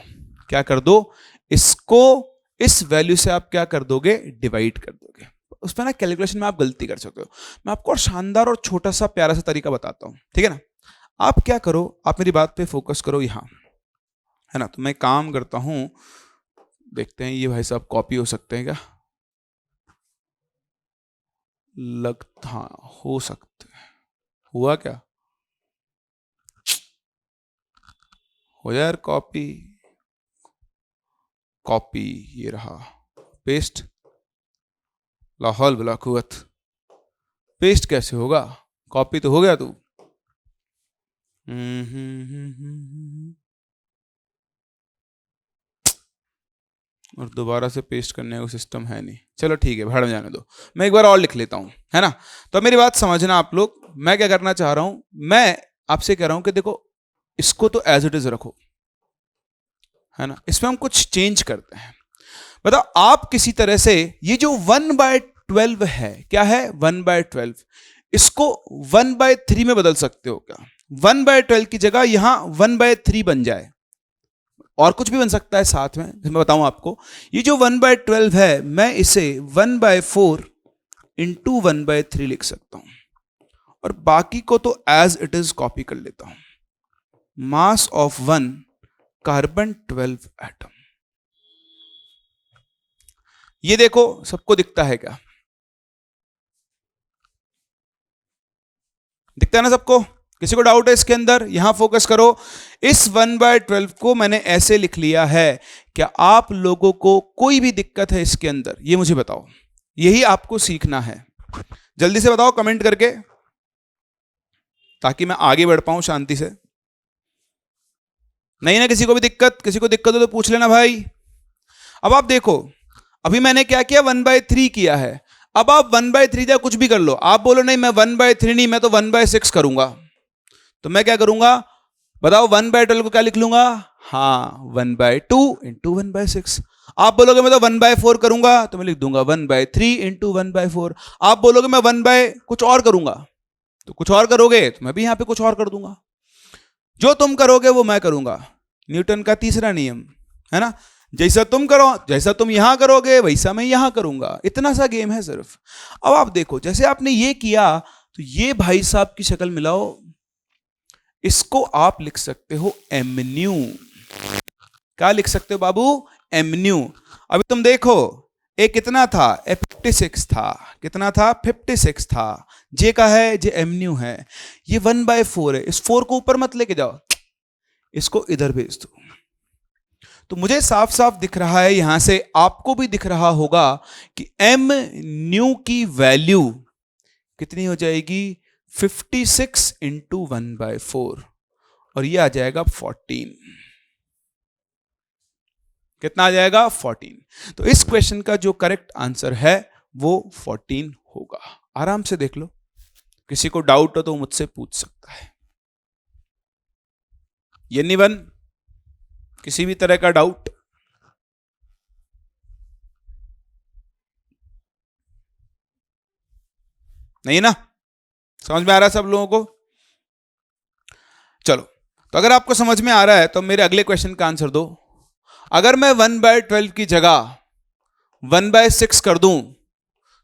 क्या कर दो? इसको इस वैल्यू से आप क्या कर दोगे, डिवाइड कर दोगे। उसमें ना कैलकुलेशन में आप गलती कर सकते हो। मैं आपको और शानदार और छोटा सा प्यारा सा तरीका बताता हूं, ठीक है ना। आप क्या करो, आप मेरी बात पे फोकस करो यहां, है ना। तो मैं काम करता हूं, देखते हैं ये भाई साहब कॉपी हो सकते हैं क्या, लगता हाँ हो सकते हैं। हुआ क्या, हो जाए यार कॉपी, कॉपी ये रहा, पेस्ट, लाहौल बिला कुव्वत, पेस्ट कैसे होगा, कॉपी तो हो गया तू। और दोबारा से पेस्ट करने का सिस्टम है नहीं, चलो ठीक है, भाड़ में जाने दो, मैं एक बार और लिख लेता हूँ, है ना। तो मेरी बात समझना आप लोग, मैं क्या करना चाह रहा हूँ, मैं आपसे कह रहा हूँ कि देखो इसको तो एज इट इज रखो, है ना, इसमें हम कुछ चेंज करते हैं। बताओ आप किसी तरह से ये जो 1/12 है, क्या है 1/12, इसको 1/3 में बदल सकते हो क्या? 1/12 की जगह यहां 1/3 बन जाए, और कुछ भी बन सकता है साथ में, मैं बताऊं आपको। ये जो 1/12 है, मैं इसे 1/4 इंटू 1/3 लिख सकता हूं, और बाकी को तो एज इट इज कॉपी कर लेता हूं। Mass of 1 carbon 12 atom. ये देखो सबको दिखता है क्या? दिखता है ना सबको? किसी को डाउट है इसके अंदर? यहां फोकस करो। इस 1/12 को मैंने ऐसे लिख लिया है। क्या आप लोगों को कोई भी दिक्कत है इसके अंदर? ये मुझे बताओ, यही आपको सीखना है। जल्दी से बताओ कमेंट करके, ताकि मैं आगे बढ़ पाऊं शांति से। नहीं ना किसी को भी दिक्कत? किसी को दिक्कत हो तो पूछ लेना भाई। अब आप देखो, अभी मैंने क्या किया, 1/3 किया है। अब आप 1/3 या कुछ भी कर लो, आप बोलो नहीं मैं 1/3 नहीं, मैं तो 1/6 करूंगा, तो मैं क्या करूंगा बताओ? 1/12 को क्या लिख लूंगा? हाँ 1/2 इंटू 1/6। आप बोलोगे मैं तो 1/4 करूंगा, तो मैं लिख दूंगा 1/3 इंटू 1/4। आप बोलोगे मैं 1 कुछ और करूंगा, तो कुछ और करोगे तो मैं भी यहां पे कुछ और कर दूंगा। जो तुम करोगे वो मैं करूंगा, न्यूटन का तीसरा नियम, है ना। जैसा तुम करो, जैसा तुम यहां करोगे वैसा मैं यहां करूंगा, इतना सा गेम है सिर्फ। अब आप देखो, जैसे आपने ये किया, तो ये भाई साहब की शक्ल मिलाओ, इसको आप लिख सकते हो एमन्यू। क्या लिख सकते हो बाबू? एमन्यू। अभी तुम देखो, ए कितना था? ए 56 था। कितना था? 56 था। जे का है, जे एमन्यू है। ये 1/4 है, इस 4 को ऊपर मत लेके जाओ, इसको इधर भेज दो। तो मुझे साफ साफ दिख रहा है, यहां से आपको भी दिख रहा होगा कि एम न्यू की वैल्यू कितनी हो जाएगी? 56 इंटू 1/4, और ये आ जाएगा 14। कितना आ जाएगा? 14। तो इस क्वेश्चन का जो करेक्ट आंसर है वो 14 होगा। आराम से देख लो, किसी को डाउट हो तो मुझसे पूछ सकता है। एनीवन, किसी भी तरह का डाउट? नहीं ना? समझ में आ रहा है सब लोगों को? चलो, तो अगर आपको समझ में आ रहा है तो मेरे अगले क्वेश्चन का आंसर दो। अगर मैं 1/12 की जगह 1/6 कर दूं,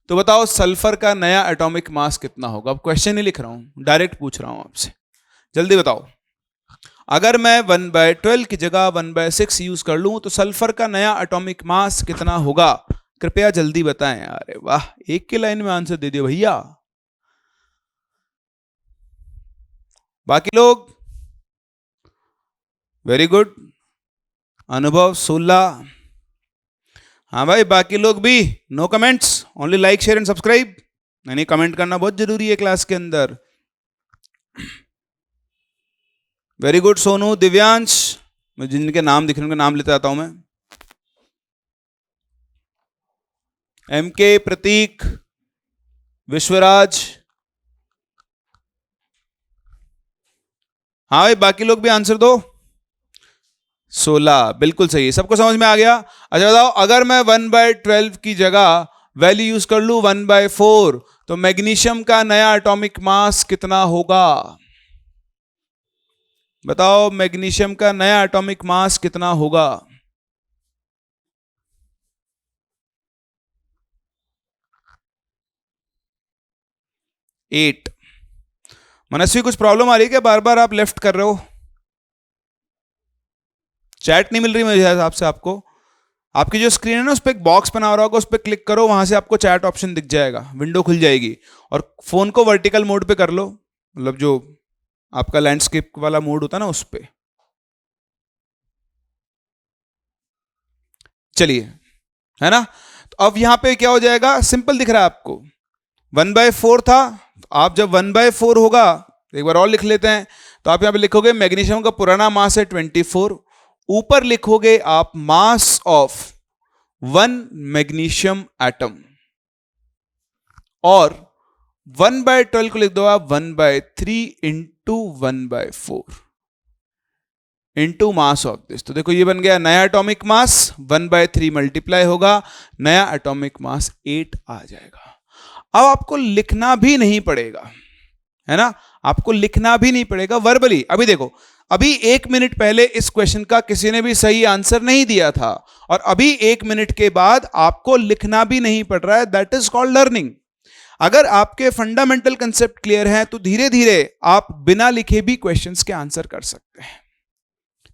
तो बताओ सल्फर का नया एटॉमिक मास कितना होगा? अब क्वेश्चन ही लिख रहा हूं, डायरेक्ट पूछ रहा हूं आपसे, जल्दी बताओ। अगर मैं 1/12 की जगह 1/6 यूज कर लूं, तो सल्फर का नया एटॉमिक मास कितना होगा? कृपया जल्दी बताएं। अरे वाह, एक के लाइन में आंसर दे दियो भैया। बाकी लोग? Very good. अनुभव 16। हाँ भाई, बाकी लोग भी? No comments, only like share and subscribe. नहीं, कमेंट करना बहुत जरूरी है क्लास के अंदर। वेरी गुड सोनू, दिव्यांश, मैं जिनके नाम दिख रहे हैं उनके नाम लेते आता हूं मैं। MK, प्रतीक, विश्वराज। हाँ भाई, बाकी लोग भी आंसर दो। 16 बिल्कुल सही है, सबको समझ में आ गया। अच्छा बताओ, अगर मैं 1/12 की जगह वैल्यू यूज कर लूं 1/4, तो मैग्नीशियम का नया एटॉमिक मास कितना होगा? बताओ, मैग्नीशियम का नया एटॉमिक मास कितना होगा? एट। मनस्वी, कुछ प्रॉब्लम आ रही है क्या? बार बार आप लेफ्ट कर रहे हो, चैट नहीं मिल रही मेरे हिसाब से आपको। आपकी जो स्क्रीन है ना, उस पर एक बॉक्स बना रहा होगा, उस पर क्लिक करो, वहां से आपको चैट ऑप्शन दिख जाएगा, विंडो खुल जाएगी। और फोन को वर्टिकल मोड पे कर लो, मतलब जो आपका लैंडस्केप वाला मोड होता है ना, उस पे। चलिए, है ना। तो अब यहां पे क्या हो जाएगा? सिंपल दिख रहा है आपको, 1/4 था, तो आप जब 1/4 होगा, एक बार और लिख लेते हैं। तो आप यहां पे लिखोगे मैग्नीशियम का पुराना मास है 24, ऊपर लिखोगे आप मास ऑफ 1 मैग्नीशियम एटम, और 1/12 को लिख दो आप 1/3 into 1/4 into mass of this. तो देखो ये बन गया नया एटॉमिक मास, 1/3 मल्टीप्लाई होगा, नया एटॉमिक मास 8 आ जाएगा। अब आपको लिखना भी नहीं पड़ेगा, है ना, आपको लिखना भी नहीं पड़ेगा वर्बली। अभी देखो, अभी 1 मिनट पहले इस क्वेश्चन का किसी ने भी सही आंसर नहीं दिया था, और अभी 1 मिनट के बाद आपको लिखना भी नहीं पड़ रहा है। That is called learning. अगर आपके फंडामेंटल कंसेप्ट क्लियर हैं तो धीरे धीरे आप बिना लिखे भी क्वेश्चंस के आंसर कर सकते हैं।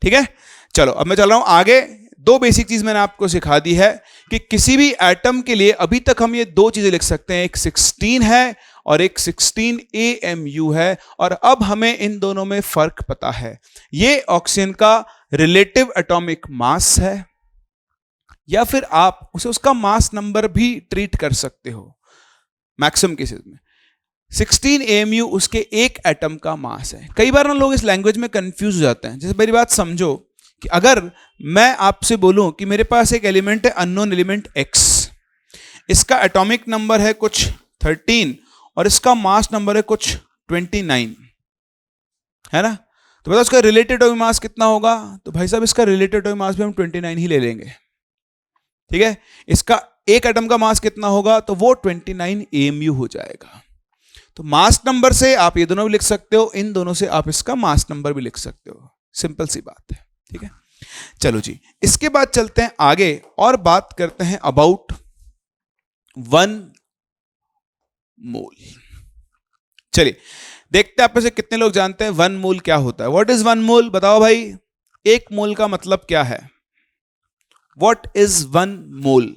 ठीक है, चलो अब मैं चल रहा हूं आगे। 2 बेसिक चीज मैंने आपको सिखा दी है कि किसी भी एटम के लिए अभी तक हम ये 2 चीजें लिख सकते हैं, एक 16 है और एक 16 AMU है, और अब हमें इन दोनों में फर्क पता है। ये ऑक्सीजन का रिलेटिव एटॉमिक मास है, या फिर आप उसे उसका मास नंबर भी ट्रीट कर सकते हो मैक्सिमम केसेस में। 16 AMU उसके एक एटम का मास है। कई बार ना लोग इस लैंग्वेज में कंफ्यूज हो जाते हैं। जैसे मेरी बात समझो कि अगर मैं आपसे बोलूं कि मेरे पास एक एलिमेंट है अननोन एलिमेंट X, इसका एटॉमिक नंबर है कुछ 13 और इसका मास नंबर है कुछ 29, है ना, तो बताओ उसका रिलेटेड एटॉमिक मास कितना होगा? तो भाई साहब इसका रिलेटेड एटॉमिक मास भी हम 29 ही ले लेंगे। ठीक है, इसका एक एटम का मास कितना होगा? तो वो 29 AMU हो जाएगा। तो मास नंबर से आप ये दोनों भी लिख सकते हो, इन दोनों से आप इसका मास नंबर भी लिख सकते हो। सिंपल सी बात है। ठीक है, चलो जी, इसके बाद चलते हैं आगे और बात करते हैं अबाउट 1 मोल। चलिए देखते हैं आप में से कितने लोग जानते हैं 1 मोल क्या होता है। व्हाट इज 1 मोल? बताओ भाई, 1 मोल का मतलब क्या है? व्हाट इज 1 मोल?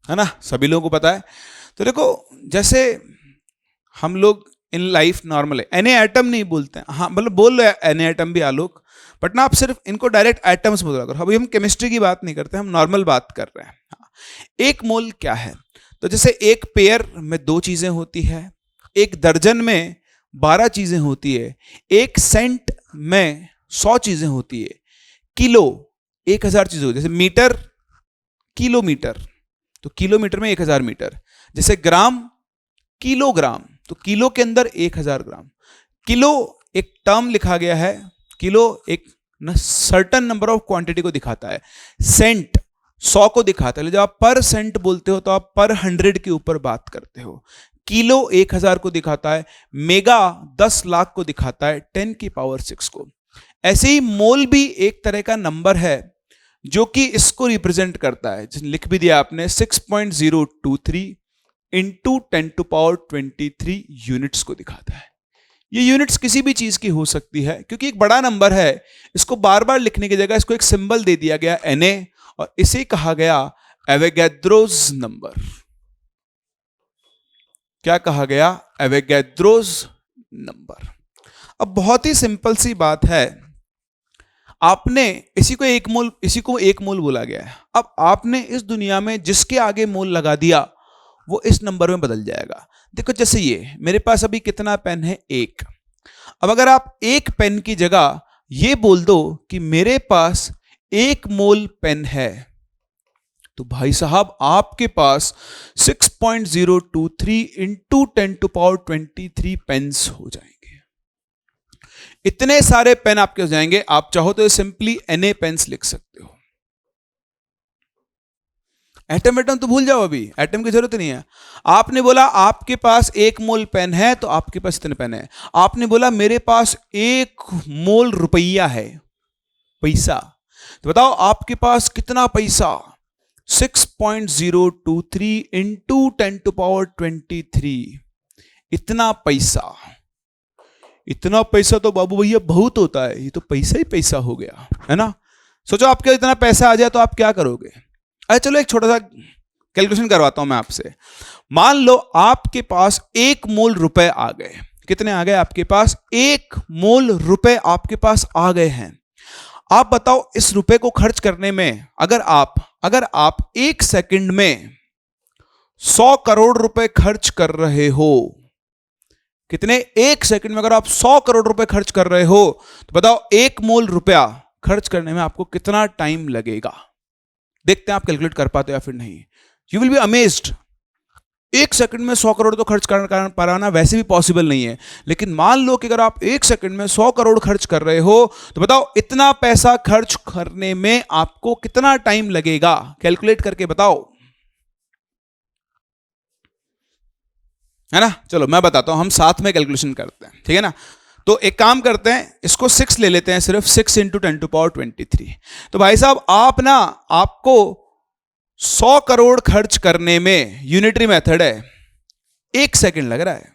है ना, सभी लोगों को पता है। तो देखो, जैसे हम लोग इन लाइफ नॉर्मल है, एने एटम नहीं बोलते हैं, हाँ मतलब बोल रहे एने एटम भी आलोक, बट ना आप सिर्फ इनको डायरेक्ट एटम्स बोला करो। अभी हम केमिस्ट्री की बात नहीं करते, हम नॉर्मल बात कर रहे हैं। हाँ, 1 मोल क्या है? तो जैसे एक पेयर में 2 चीजें होती है, एक दर्जन में 12 चीजें होती है, एक सेंट में 100 चीजें होती है, किलो 1000 चीजें होती है। जैसे मीटर, किलोमीटर, तो किलोमीटर में 1000 मीटर। जैसे ग्राम, किलोग्राम, तो किलो के अंदर 1000 ग्राम। किलो एक टर्म लिखा गया है, किलो एक सर्टन नंबर ऑफ क्वांटिटी को दिखाता है। सेंट 100 को दिखाता है। जब आप पर सेंट बोलते हो तो आप पर 100 के ऊपर बात करते हो। किलो 1000 को दिखाता है, मेगा 10 लाख को दिखाता है, 10 की पावर 6 को। ऐसे ही मोल भी एक तरह का नंबर है जो कि इसको रिप्रेजेंट करता है। लिख भी दिया आपने, 6.023 इंटू 10⁻23 यूनिट्स को दिखाता है। ये यूनिट्स किसी भी चीज की हो सकती है, क्योंकि एक बड़ा नंबर है। इसको बार बार लिखने की जगह इसको एक सिंबल दे दिया गया Na, और इसे कहा गया एवोगैड्रोस नंबर। क्या कहा गया? Avogadro's number. अब बहुत ही सिंपल सी बात है, आपने इसी को 1 मोल बोला गया है। अब आपने इस दुनिया में जिसके आगे मोल लगा दिया वो इस नंबर में बदल जाएगा। देखो, जैसे ये मेरे पास अभी कितना पेन है? 1। अब अगर आप 1 पेन की जगह ये बोल दो कि मेरे पास 1 मोल पेन है, तो भाई साहब आपके पास 6.023 इंटू 10⁻23 पेन्स हो जाएंगे। इतने सारे पेन आपके हो जाएंगे। आप चाहो तो सिंपली Na पेन्स लिख सकते हो। एटम तो भूल जाओ, अभी एटम की जरूरत नहीं है। आपने बोला आपके पास 1 मोल पेन है, तो आपके पास इतने पेन है। आपने बोला मेरे पास 1 मोल रुपया है, पैसा, तो बताओ आपके पास कितना पैसा? 6.023 इंटू 10⁻23, इतना पैसा। इतना पैसा तो बाबू भैया बहुत होता है, ये तो पैसा ही पैसा हो गया, है ना। सोचो आपके इतना पैसा आ जाए तो आप क्या करोगे? अरे चलो एक छोटा सा कैलकुलेशन करवाता हूं मैं आपसे। मान लो आपके पास 1 मोल रुपए आ गए। कितने आ गए आपके पास? 1 मोल रुपए आपके पास आ गए हैं। आप बताओ इस रुपए को खर्च करने में अगर आप 1 सेकंड में 100 करोड़ रुपए खर्च कर रहे हो, कितने? 1 सेकंड में अगर आप 100 करोड़ रुपए खर्च कर रहे हो, तो बताओ 1 मोल रुपया खर्च करने में आपको कितना टाइम लगेगा। देखते हैं आप कैलकुलेट कर पाते हो या फिर नहीं। You will be amazed. 1 second में 100 करोड़ तो खर्च कर पाना वैसे भी पॉसिबल नहीं है, लेकिन मान लो कि अगर आप 1 सेकंड में 100 करोड़ खर्च कर रहे हो तो बताओ इतना पैसा खर्च करने में आपको कितना टाइम लगेगा। कैलकुलेट करके बताओ, है ना। चलो मैं बताता हूं, हम साथ में कैलकुलेशन करते हैं, ठीक है ना। तो एक काम करते हैं, इसको 6 ले लेते हैं, सिर्फ 6 × 10⁻23। तो भाई साहब आपको 100 करोड़ खर्च करने में यूनिटरी मेथड है, 1 सेकंड लग रहा है।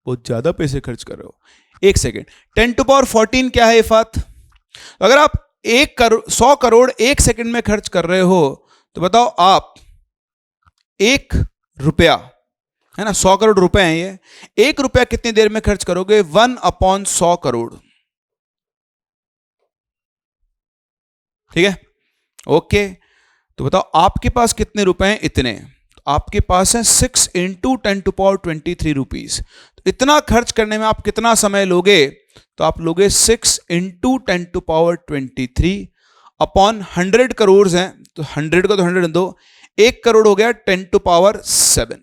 बहुत ज्यादा पैसे खर्च कर रहे हो। 1 सेकंड। 10⁻14 क्या है इफात? अगर आप 100 करोड़ 1 सेकंड में खर्च कर रहे हो तो बताओ आप 1 रुपया, है ना, 100 करोड़ रुपए हैं ये, 1 रुपया कितनी देर में खर्च करोगे? 1/100 करोड़। ठीक है, ओके। तो बताओ आपके पास कितने रुपए हैं? इतने। तो आपके पास है 6 × 10⁻23 रुपीज। तो इतना खर्च करने में आप कितना समय लोगे? तो आप लोगे 6 × 10⁻23 अपॉन 100 करोड़ हैं, तो 100 को तो 100 दो, 1 करोड़ हो गया 10⁻7।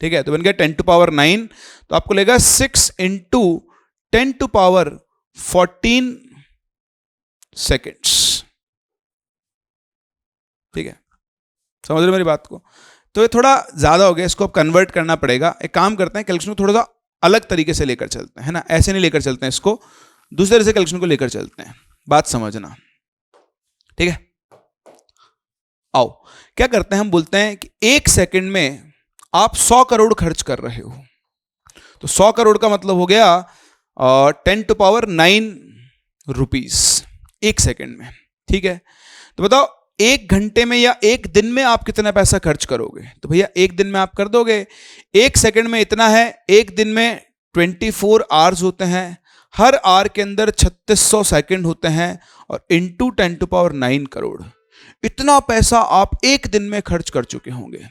ठीक है, तो बन गया 10⁻9। तो आपको लेगा 6 × 10⁻14 सेकेंड्स। ठीक है, समझ रहे मेरी बात को? तो ये थोड़ा ज्यादा हो गया, इसको अब कन्वर्ट करना पड़ेगा। एक काम करते हैं, कैलकुलेशन को थोड़ा सा अलग तरीके से लेकर चलते हैं, है ना। ऐसे नहीं लेकर चलते हैं इसको, दूसरे तरह से कैलकुलेशन को लेकर चलते हैं। बात समझना, ठीक है। आओ क्या करते हैं, हम बोलते हैं कि 1 सेकंड में आप 100 करोड़ खर्च कर रहे हो। तो 100 करोड़ का मतलब हो गया 10⁻9 रुपीज 1 सेकंड में। ठीक है, तो बताओ 1 घंटे में या 1 दिन में आप कितना पैसा खर्च करोगे? तो भैया 1 दिन में आप कर दोगे। 1 सेकंड में इतना है, 1 दिन में 24 आवर्स होते हैं, हर आवर के अंदर 3600 सेकंड होते हैं, और इंटू 10⁻9 करोड़, इतना पैसा आप 1 दिन में खर्च कर चुके होंगे।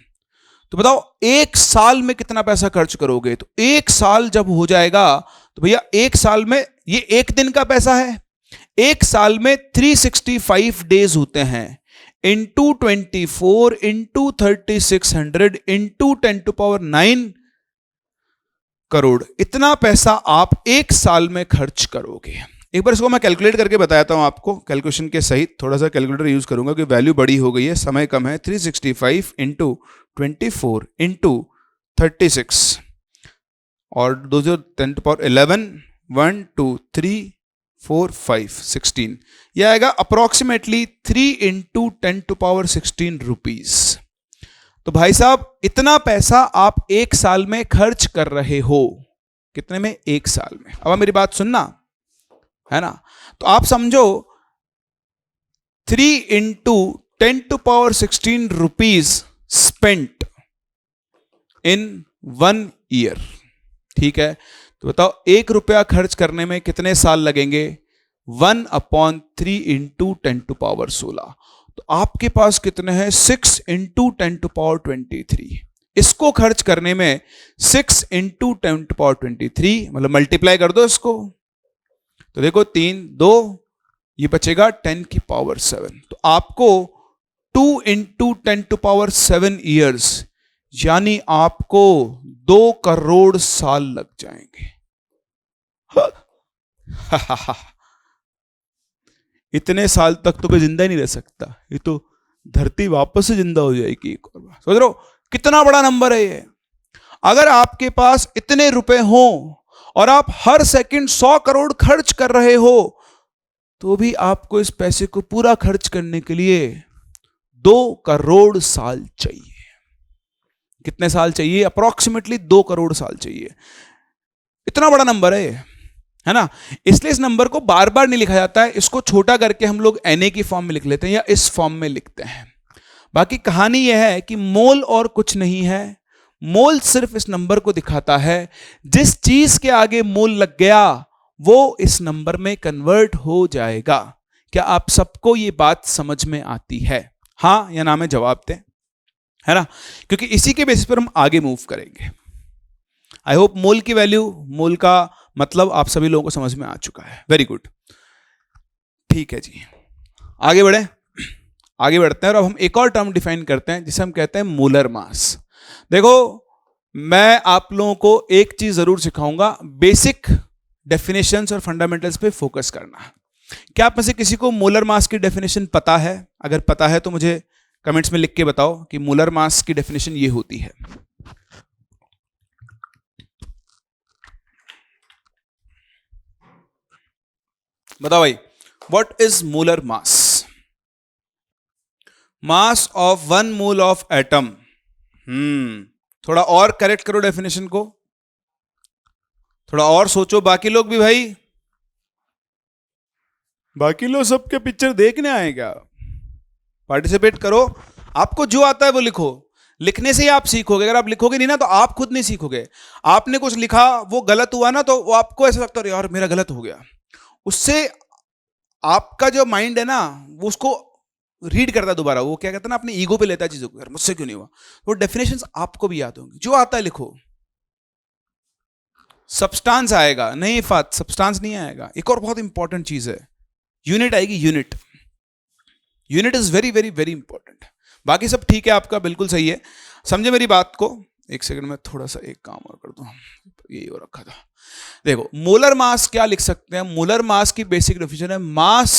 तो बताओ 1 साल में कितना पैसा खर्च करोगे? तो 1 साल जब हो जाएगा तो भैया 1 साल में, ये 1 दिन का पैसा है, 1 साल में 365 डेज होते हैं, इंटू 24 इंटू 3600 इंटू 10⁻9 करोड़, इतना पैसा आप 1 साल में खर्च करोगे। एक बार इसको मैं कैलकुलेट करके बताता हूं आपको, कैलकुलेशन के सहित। थोड़ा सा कैलकुलेटर यूज करूंगा कि वैल्यू बड़ी हो गई है, समय कम है। 365 इंटू 24 इंटू 36 और 10⁻11 1 2 3 4 5 16, यह आएगा अप्रोक्सीमेटली 3 × 10⁻16 रुपीज। तो भाई साहब इतना पैसा आप 1 साल में खर्च कर रहे हो। कितने में? 1 साल में। अब मेरी बात सुनना, है ना। तो आप समझो 3 × 10⁻16 रुपीज स्पेंट इन 1 ईयर। ठीक है, तो बताओ 1 रुपया खर्च करने में कितने साल लगेंगे? 1/3 × 10⁻16। तो आपके पास कितने हैं? 6 × 10⁻23। इसको खर्च करने में 6 × 10⁻23 मतलब मल्टीप्लाई कर दो इसको, तो देखो 3 2, ये बचेगा 10⁻7। तो आपको 2 × 10⁻7 ईयर्स, यानी आपको 2 करोड़ साल लग जाएंगे। इतने साल तक तो कोई जिंदा ही नहीं रह सकता, ये तो धरती वापस से जिंदा हो जाएगी एक और बार। सोच रहे हो कितना बड़ा नंबर है ये। अगर आपके पास इतने रुपए हो और आप हर सेकंड 100 करोड़ खर्च कर रहे हो, तो भी आपको इस पैसे को पूरा खर्च करने के लिए 2 करोड़ साल चाहिए। कितने साल चाहिए? अप्रोक्सीमेटली 2 करोड़ साल चाहिए। इतना बड़ा नंबर है ना। इसलिए इस नंबर को बार बार नहीं लिखा जाता है, इसको छोटा करके हम लोग Na की फॉर्म में लिख लेते हैं या इस फॉर्म में लिखते हैं। बाकी कहानी यह है कि मोल और कुछ नहीं है, मोल सिर्फ इस नंबर को दिखाता है। जिस चीज के आगे मोल लग गया वो इस नंबर में कन्वर्ट हो जाएगा। क्या आप सबको ये बात समझ में आती है? हाँ या ना में जवाब दें, है ना, क्योंकि इसी के बेसिस पर हम आगे मूव करेंगे। आई होप मोल की वैल्यू, मोल का मतलब आप सभी लोगों को समझ में आ चुका है। Very good. ठीक है जी, आगे बढ़े, आगे बढ़ते हैं और अब हम एक और टर्म डिफाइन करते हैं जिसे हम कहते हैं मोलर मास। देखो, मैं आप लोगों को एक चीज जरूर सिखाऊंगा, बेसिक डेफिनेशंस और फंडामेंटल्स पे फोकस करना। क्या आप में से किसी को मोलर मास की डेफिनेशन पता है? अगर पता है तो मुझे कमेंट्स में लिख के बताओ कि मोलर मास की डेफिनेशन ये होती है। बताओ भाई, what is molar mass? Mass of one mole of atom. थोड़ा और करेक्ट करो डेफिनेशन को, थोड़ा और सोचो। बाकी लोग भी भाई, बाकी लोग सबके पिक्चर देखने आए क्या? पार्टिसिपेट करो, आपको जो आता है वो लिखो। लिखने से ही आप सीखोगे, अगर आप लिखोगे नहीं ना तो आप खुद नहीं सीखोगे। आपने कुछ लिखा, वो गलत हुआ ना, तो वो आपको ऐसा लगता है यार मेरा गलत हो गया, उससे आपका जो माइंड है ना वो उसको रीड करता है दोबारा, वो क्या कहता है ना, अपने ईगो पे लेता है चीजों को, यार मुझसे क्यों नहीं हुआ। वो डेफिनेशंस आपको भी याद होंगी, जो आता है लिखो। सब्सटेंस आएगा नहीं, फात सब्सटेंस नहीं आएगा। एक और बहुत इंपॉर्टेंट चीज है, यूनिट आएगी। Unit, unit is very very very important. बाकी सब ठीक है, आपका बिल्कुल सही है, समझे मेरी बात को। एक सेकंड में थोड़ा सा एक काम और कर दूं, यही हो रखा था। देखो, मोलर मास क्या लिख सकते हैं? मोलर मास की बेसिक डेफिनेशन है mass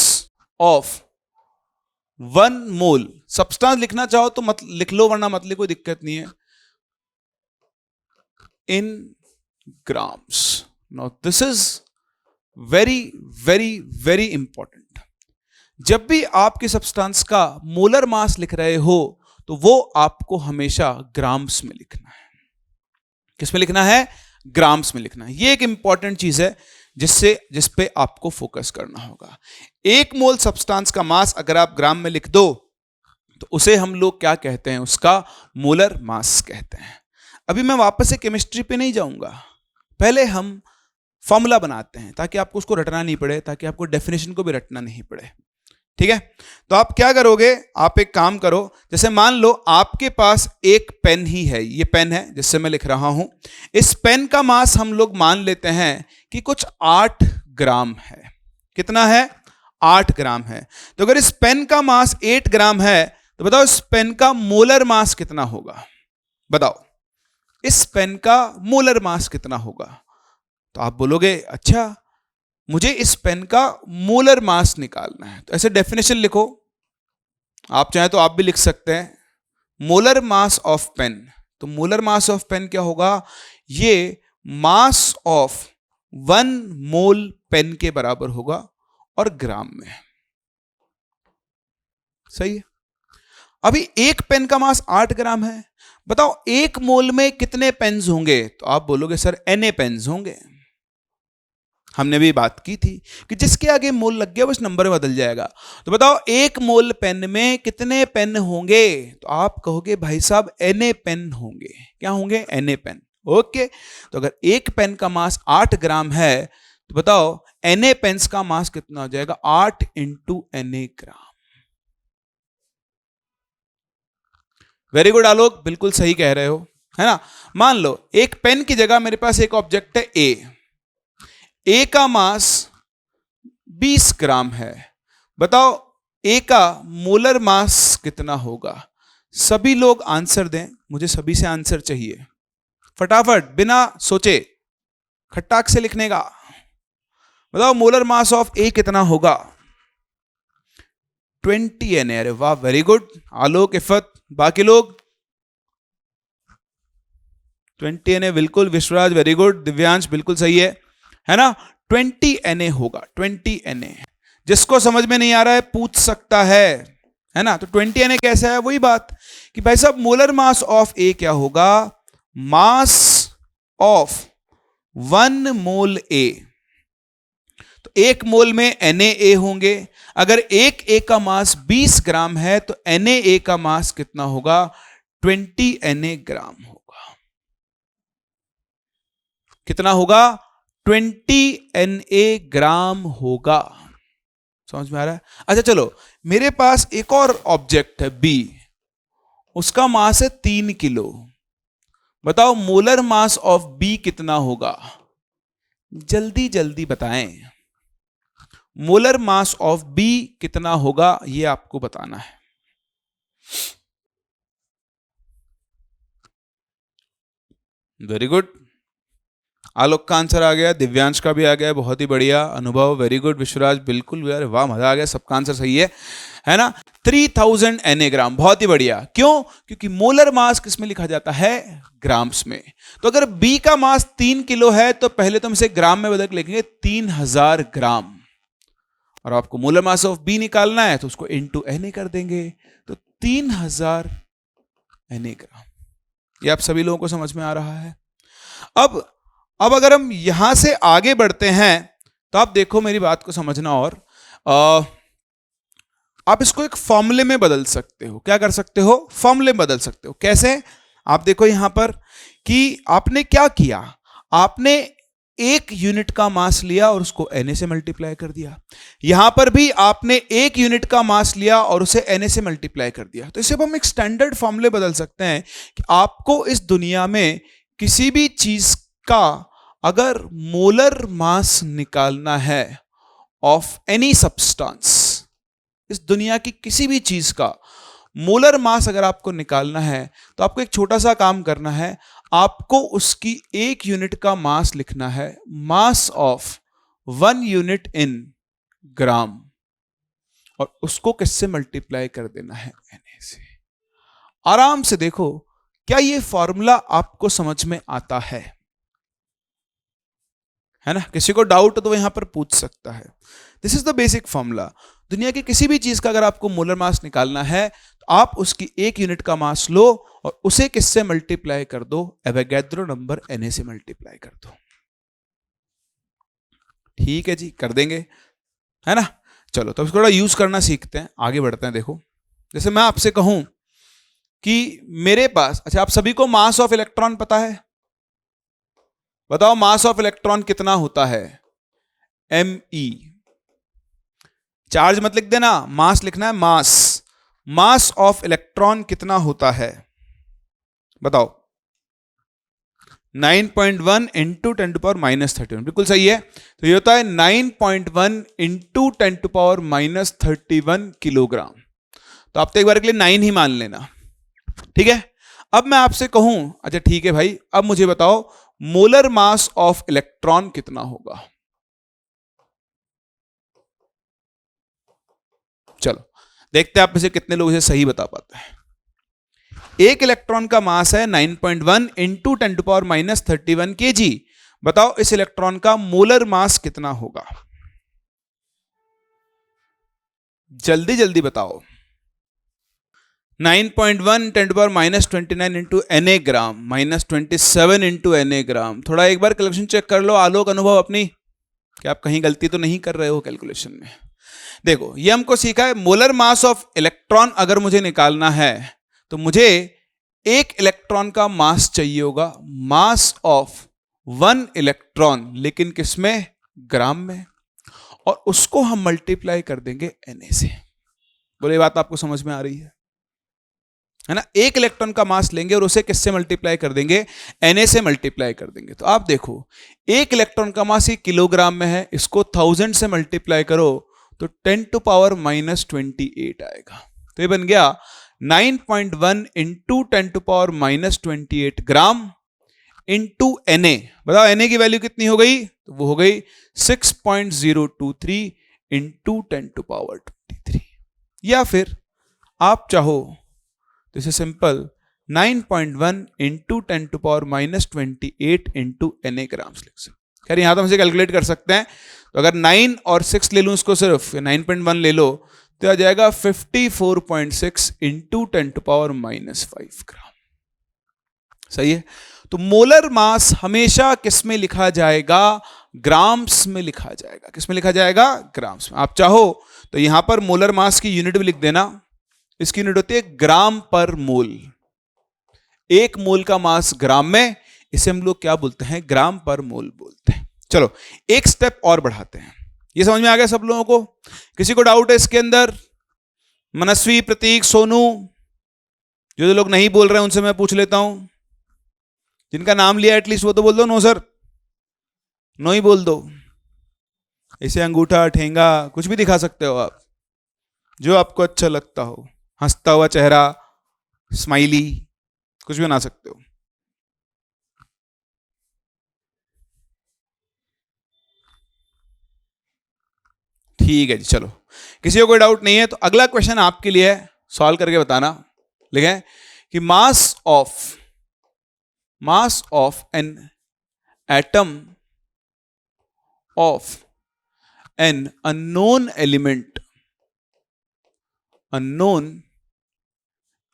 of one mole. Substance लिखना चाहो तो मत लिख लो, वरना मत लिखो, कोई दिक्कत नहीं है। In grams. Now this is very very very important. जब भी आपके सब्सटेंस का मोलर मास लिख रहे हो तो वो आपको हमेशा ग्राम्स में लिखना है। किस में लिखना है? ग्राम्स में लिखना है। ये एक इंपॉर्टेंट चीज है जिस पे आपको फोकस करना होगा। एक मोल सब्सटेंस का मास अगर आप ग्राम में लिख दो तो उसे हम लोग क्या कहते हैं? उसका मोलर मास कहते हैं। अभी मैं वापस से केमिस्ट्री पे नहीं जाऊंगा, पहले हम फॉर्मूला बनाते हैं ताकि आपको उसको रटना नहीं पड़े, ताकि आपको डेफिनेशन को भी रटना नहीं पड़े। ठीक है, तो आप क्या करोगे? आप एक काम करो, जैसे मान लो आपके पास एक पेन ही है, ये पेन है जिससे मैं लिख रहा हूं। इस पेन का मास हम लोग मान लेते हैं कि कुछ 8 ग्राम है। कितना है? 8 ग्राम है। तो अगर इस पेन का मास 8 ग्राम है तो बताओ इस पेन का मोलर मास कितना होगा? बताओ इस पेन का मोलर मास कितना होगा? तो आप बोलोगे अच्छा मुझे इस पेन का मोलर मास निकालना है, तो ऐसे डेफिनेशन लिखो। आप चाहें तो आप भी लिख सकते हैं, मोलर मास ऑफ पेन। तो मोलर मास ऑफ पेन क्या होगा? ये मास ऑफ 1 मोल पेन के बराबर होगा और ग्राम में। सही है। अभी एक पेन का मास 8 ग्राम है, बताओ एक मोल में कितने पेन्स होंगे? तो आप बोलोगे सर Na पेन्स होंगे। हमने भी बात की थी कि जिसके आगे मोल लग गया बस नंबर बदल जाएगा। तो बताओ एक मोल पेन में कितने पेन होंगे? तो आप कहोगे भाई साहब Na पेन होंगे। क्या होंगे? Na pen. ओके, तो अगर एक पेन का मास 8 ग्राम है तो बताओ Na पेन्स का मास कितना हो जाएगा? 8 इंटू Na ग्राम। वेरी गुड आलोक, बिल्कुल सही कह रहे हो, है ना। मान लो एक पेन की जगह मेरे पास एक ऑब्जेक्ट है ए का मास 20 ग्राम है। बताओ ए का मोलर मास कितना होगा? सभी लोग आंसर दें, मुझे सभी से आंसर चाहिए फटाफट, बिना सोचे खट्टाक से लिखने का। बताओ मोलर मास ऑफ ए कितना होगा? 20 Na। अरे वाह, वेरी गुड आलोक, इफत, बाकी लोग 20 Na। बिल्कुल विश्वराज, वेरी गुड। दिव्यांश बिल्कुल सही है ना। 20 Na होगा, 20 Na। जिसको समझ में नहीं आ रहा है पूछ सकता है ना। तो 20 Na कैसा है? वही बात कि भाई साहब मोलर मास ऑफ ए क्या होगा? मास ऑफ 1 मोल ए। तो एक मोल में Na होंगे। अगर एक ए का मास 20 ग्राम है तो Na का मास कितना होगा? 20 Na ग्राम होगा। कितना होगा? 20 Na ग्राम होगा। समझ में आ रहा है? अच्छा चलो, मेरे पास एक और ऑब्जेक्ट है B, उसका मास है 3 किलो। बताओ मोलर मास ऑफ B कितना होगा? जल्दी जल्दी बताएं। मोलर मास ऑफ बी कितना होगा ये आपको बताना है। वेरी गुड, आलोक का आंसर आ गया, दिव्यांश का भी आ गया, बहुत ही बढ़िया। अनुभव वेरी गुड, विश्वराज बिल्कुल यार वाह मजा आ गया, सबका आंसर सही है ना। 3000 NA, बहुत ही बढ़िया। क्यों? क्योंकि मोलर मास किस में लिखा जाता है? ग्राम्स में। तो अगर बी का मास 3 किलो है तो पहले तो हम इसे ग्राम में बदल के लिखेंगे 3000 ग्राम, और आपको मोलर मास ऑफ बी निकालना है तो उसको इनटू Na कर देंगे, तो 3000 Na। ये आप सभी लोगों को समझ में आ रहा है? अब अगर हम यहां से आगे बढ़ते हैं तो आप देखो मेरी बात को समझना, और आप इसको एक फॉर्मूले में बदल सकते हो। क्या कर सकते हो? फॉर्मूले में बदल सकते हो। कैसे? आप देखो यहां पर कि आपने क्या किया, आपने एक यूनिट का मास लिया और उसको Na से मल्टीप्लाई कर दिया। यहां पर भी आपने एक यूनिट का मास लिया और उसे Na से मल्टीप्लाई कर दिया। तो इसे अब हम एक स्टैंडर्ड फॉर्मूले बदल सकते हैं कि आपको इस दुनिया में किसी भी चीज का अगर मोलर मास निकालना है ऑफ एनी सब्सटेंस, इस दुनिया की किसी भी चीज का मोलर मास अगर आपको निकालना है तो आपको एक छोटा सा काम करना है। आपको उसकी एक यूनिट का मास लिखना है, मास ऑफ 1 यूनिट इन ग्राम, और उसको किससे मल्टीप्लाई कर देना है? Na से। आराम से देखो, क्या ये फॉर्मूला आपको समझ में आता है ना? किसी को डाउट तो यहां पर पूछ सकता है। This is the basic formula. दुनिया की किसी भी चीज का अगर आपको मोलर मास निकालना है तो आप उसकी एक यूनिट का मास लो और उसे किससे मल्टीप्लाई कर दो? एवोगैड्रो नंबर Na से मल्टीप्लाई कर दो। ठीक है जी, कर देंगे, है ना। चलो तो थोड़ा यूज करना सीखते हैं, आगे बढ़ते हैं। देखो जैसे मैं आपसे कहूं कि मेरे पास, अच्छा आप सभी को मास ऑफ इलेक्ट्रॉन पता है? बताओ मास ऑफ इलेक्ट्रॉन कितना होता है? Me। चार्ज मत लिख देना, मास लिखना है, मास। मास ऑफ इलेक्ट्रॉन कितना होता है बताओ? 9.1 इंटू 10⁻31। बिल्कुल सही है। तो ये होता है 9.1 इंटू 10⁻31 किलोग्राम। तो आप तो एक बार के लिए 9 ही मान लेना, ठीक है। अब मैं आपसे कहूं, अच्छा ठीक है भाई, अब मुझे बताओ मोलर मास ऑफ इलेक्ट्रॉन कितना होगा? चलो देखते हैं आप में से कितने लोग इसे सही बता पाते हैं। एक इलेक्ट्रॉन का मास है 9.1 इंटू 10⁻31 kg। बताओ इस इलेक्ट्रॉन का मोलर मास कितना होगा? जल्दी जल्दी बताओ। 9.1 10⁻29 इंटू Na ग्राम -27 इंटू Na ग्राम। थोड़ा एक बार कैलकुलेशन चेक कर लो आलोक, अनुभव अपनी, कि आप कहीं गलती तो नहीं कर रहे हो कैलकुलेशन में। देखो ये हमको सीखा है, मोलर मास ऑफ इलेक्ट्रॉन अगर मुझे निकालना है तो मुझे एक इलेक्ट्रॉन का मास चाहिए होगा, मास ऑफ 1 इलेक्ट्रॉन, लेकिन किसमें? ग्राम में, और उसको हम मल्टीप्लाई कर देंगे Na से। बोले ये बात आपको समझ में आ रही है ना? एक इलेक्ट्रॉन का मास लेंगे और उसे किससे मल्टीप्लाई कर देंगे? Na से मल्टीप्लाई कर देंगे। तो आप देखो एक इलेक्ट्रॉन का मास ये किलोग्राम में है, इसको 1000 से मल्टीप्लाई करो तो 10⁻28 आएगा। तो ये बन गया 9.1 इंटू 10⁻28 ग्राम इंटू Na। बताओ Na की वैल्यू कितनी हो गई? तो वो हो गई 6.023 इंटू 10⁻23। या फिर आप चाहो तो इसे simple 9.1 into 10⁻28 into Na grams लिख सकते। खैर यहां तो हम इसे कैलकुलेट कर सकते हैं, तो अगर 9 और 6 ले लूं इसको सिर्फ, या 9.1 ले लो, तो आ जाएगा 54.6 इंटू 10⁻5 ग्राम। सही है। तो मोलर मास हमेशा किस में लिखा जाएगा? ग्राम्स में लिखा जाएगा। किस में लिखा जाएगा? ग्राम्स में। आप चाहो तो यहां पर मोलर मास की यूनिट भी लिख देना। इसकी यूनिट होती है ग्राम पर मोल। एक मोल का मास ग्राम में, इसे हम लोग क्या बोलते हैं? ग्राम पर मोल बोलते हैं। चलो एक स्टेप और बढ़ाते हैं। ये समझ में आ गया सब लोगों को? किसी को डाउट है इसके अंदर? मनस्वी, प्रतीक, सोनू, जो लोग नहीं बोल रहे हैं उनसे मैं पूछ लेता हूं। जिनका नाम लिया एटलीस्ट वो तो बोल दो नो सर, नो ही बोल दो। इसे अंगूठा, ठेंगा, कुछ भी दिखा सकते हो आप, जो आपको अच्छा लगता हो। हंसता हुआ चेहरा, स्माइली, कुछ भी बना सकते हो। ठीक है जी, चलो, किसी को कोई डाउट नहीं है तो अगला क्वेश्चन आपके लिए है, सॉल्व करके बताना। लिखें कि mass of an atom of an unknown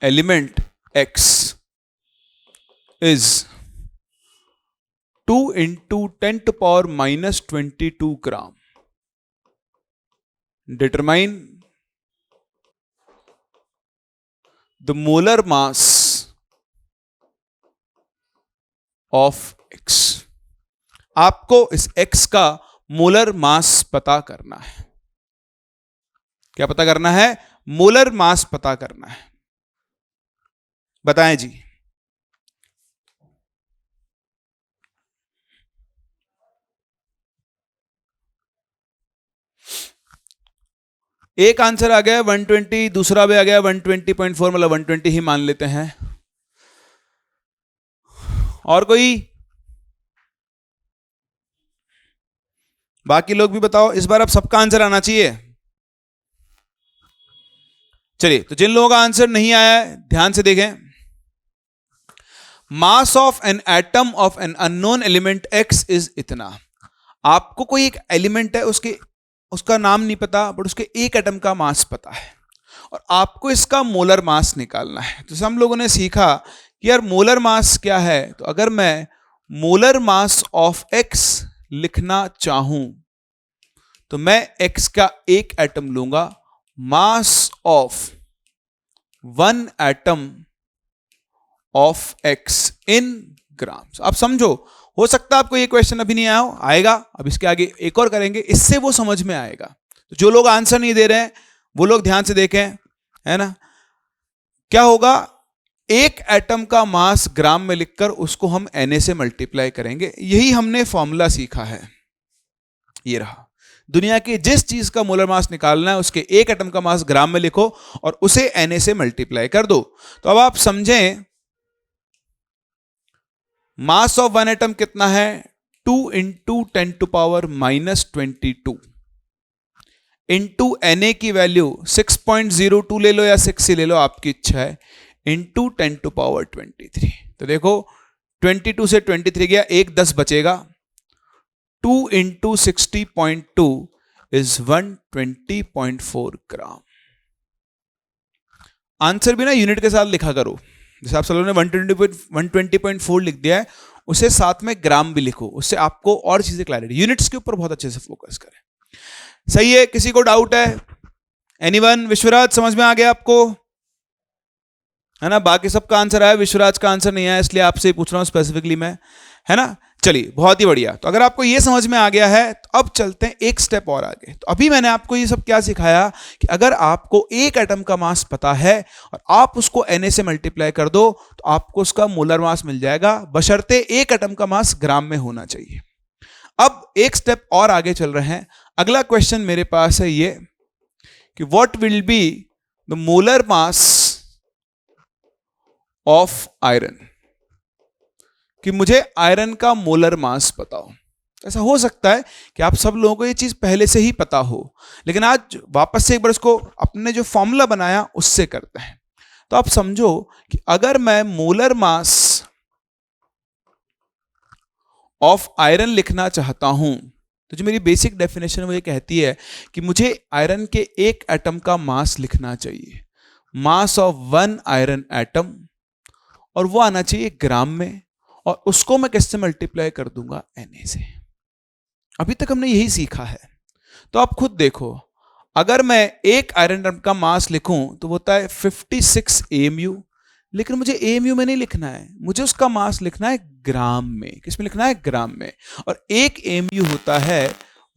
element x is 2 into 10 to power minus 22 gram. Determine the molar mass of x. आपको इस x का मोलर मास पता करना है। क्या पता करना है? मोलर मास पता करना है। बताएं जी। एक आंसर आ गया 120, दूसरा भी आ गया 120.4, मतलब 120 ही मान लेते हैं। और कोई? बाकी लोग भी बताओ, इस बार अब सबका आंसर आना चाहिए। चलिए, तो जिन लोगों का आंसर नहीं आया है ध्यान से देखें। Mass of an atom of an unknown element x is इतना। आपको कोई एक एलिमेंट है, उसका नाम नहीं पता, बट उसके एक एटम का मास पता है और आपको इसका मोलर मास निकालना है। तो हम लोगों ने सीखा कि यार मोलर मास क्या है। तो अगर मैं मोलर मास ऑफ x लिखना चाहूं तो मैं x का एक एटम लूंगा, mass of one atom of x in grams. आप समझो, हो सकता है आपको ये क्वेश्चन अभी नहीं आया हो, आएगा। अब इसके आगे एक और करेंगे, इससे वो समझ में आएगा। तो जो लोग आंसर नहीं दे रहे हैं वो लोग ध्यान से देखें, है ना। क्या होगा, एक एटम का मास ग्राम में लिखकर उसको हम Na से मल्टीप्लाई करेंगे। यही हमने फॉर्मूला सीखा है, ये रहा। दुनिया की जिस चीज का मोलर मास निकालना है उसके एक एटम का मास ग्राम में लिखो और उसे Na से मल्टीप्लाई कर दो। तो अब आप समझें, मास ऑफ वन एटम कितना है? 2 into 10 to power minus 22 into Na की वैल्यू 6.02 ले लो या 6 ही ले लो, आपकी इच्छा है, इंटू 10 टू पावर 23। तो देखो 22 से 23 गया, एक 10 बचेगा। 2 इंटू 60.2 इज 120.4 ग्राम। आंसर भी ना यूनिट के साथ लिखा करो। जैसे आप सब लोगों ने 120.4 लिख दिया है, उसे साथ में ग्राम भी लिखो, उससे आपको और चीजें क्लैरिटी। यूनिट्स के ऊपर बहुत अच्छे से फोकस करें। सही है, किसी को डाउट है? एनीवन? विश्वराज समझ में आ गया आपको, है ना? बाकी सबका आंसर आया, विश्वराज का आंसर नहीं आया, इसलिए आपसे ही पूछ रहा हूं स्पेसिफिकली मैं, है ना। चलिए, बहुत ही बढ़िया। तो अगर आपको ये समझ में आ गया है तो अब चलते हैं एक स्टेप और आगे। तो अभी मैंने आपको ये सब क्या सिखाया कि अगर आपको एक एटम का मास पता है और आप उसको Na से मल्टीप्लाई कर दो तो आपको उसका मोलर मास मिल जाएगा, बशर्ते एक एटम का मास ग्राम में होना चाहिए। अब एक स्टेप और आगे चल रहे हैं। अगला क्वेश्चन मेरे पास है ये कि what will be the molar mass of iron, कि मुझे आयरन का मोलर मास बताओ। ऐसा हो सकता है कि आप सब लोगों को ये चीज पहले से ही पता हो, लेकिन आज वापस से एक बार इसको अपने जो फॉर्मूला बनाया उससे करते हैं। तो आप समझो कि अगर मैं मोलर मास ऑफ आयरन लिखना चाहता हूं तो जो मेरी बेसिक डेफिनेशन वो ये कहती है कि मुझे आयरन के एक एटम का मास लिखना चाहिए, mass of one iron atom, और वो आना चाहिए ग्राम में, और उसको मैं किससे मल्टीप्लाई कर दूंगा? Na से। अभी तक हमने यही सीखा है। तो आप खुद देखो, अगर मैं एक आयरन एटम का मास लिखूं तो वो होता है 56 AMU, लेकिन मुझे AMU में नहीं लिखना है, मुझे उसका मास लिखना है ग्राम में। किस में लिखना है? ग्राम में। और एक AMU होता है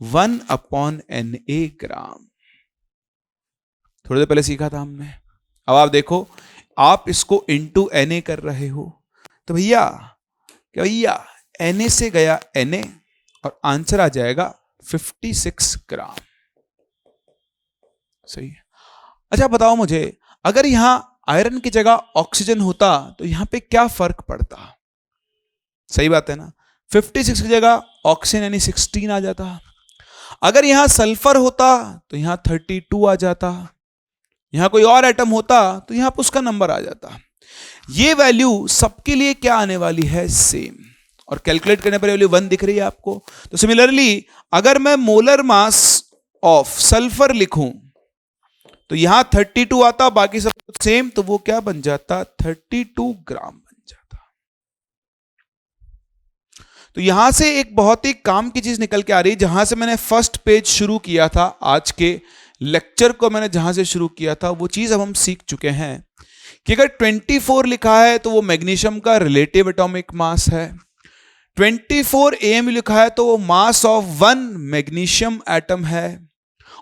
1/Na ग्राम। थोड़ी देर पहले सीखा था हमने। अब आप देखो, आप इसको इंटू Na कर रहे हो, तो भैया Na से गया Na और आंसर आ जाएगा 56 ग्राम। सही है। अच्छा बताओ मुझे, अगर यहां आयरन की जगह ऑक्सीजन होता तो यहां पे क्या फर्क पड़ता? सही बात है ना, 56 की जगह ऑक्सीजन यानी 16 आ जाता। अगर यहां सल्फर होता तो यहां 32 आ जाता, यहां कोई और एटम होता तो यहां पर उसका नंबर आ जाता। ये वैल्यू सबके लिए क्या आने वाली है? सेम। और कैलकुलेट करने पर वैल्यू 1 दिख रही है आपको। तो सिमिलरली अगर मैं मोलर मास ऑफ सल्फर लिखूं तो यहां 32 आता, बाकी सब सेम, तो वो क्या बन जाता? 32 ग्राम बन जाता। तो यहां से एक बहुत ही काम की चीज निकल के आ रही, जहां से मैंने फर्स्ट पेज शुरू किया था, आज के लेक्चर को मैंने जहां से शुरू किया था, वो चीज अब हम सीख चुके हैं कि अगर 24 लिखा है तो वो मैग्नीशियम का रिलेटिव एटॉमिक मास है। 24 AMU लिखा है तो वो मास ऑफ 1 मैग्नीशियम एटम है।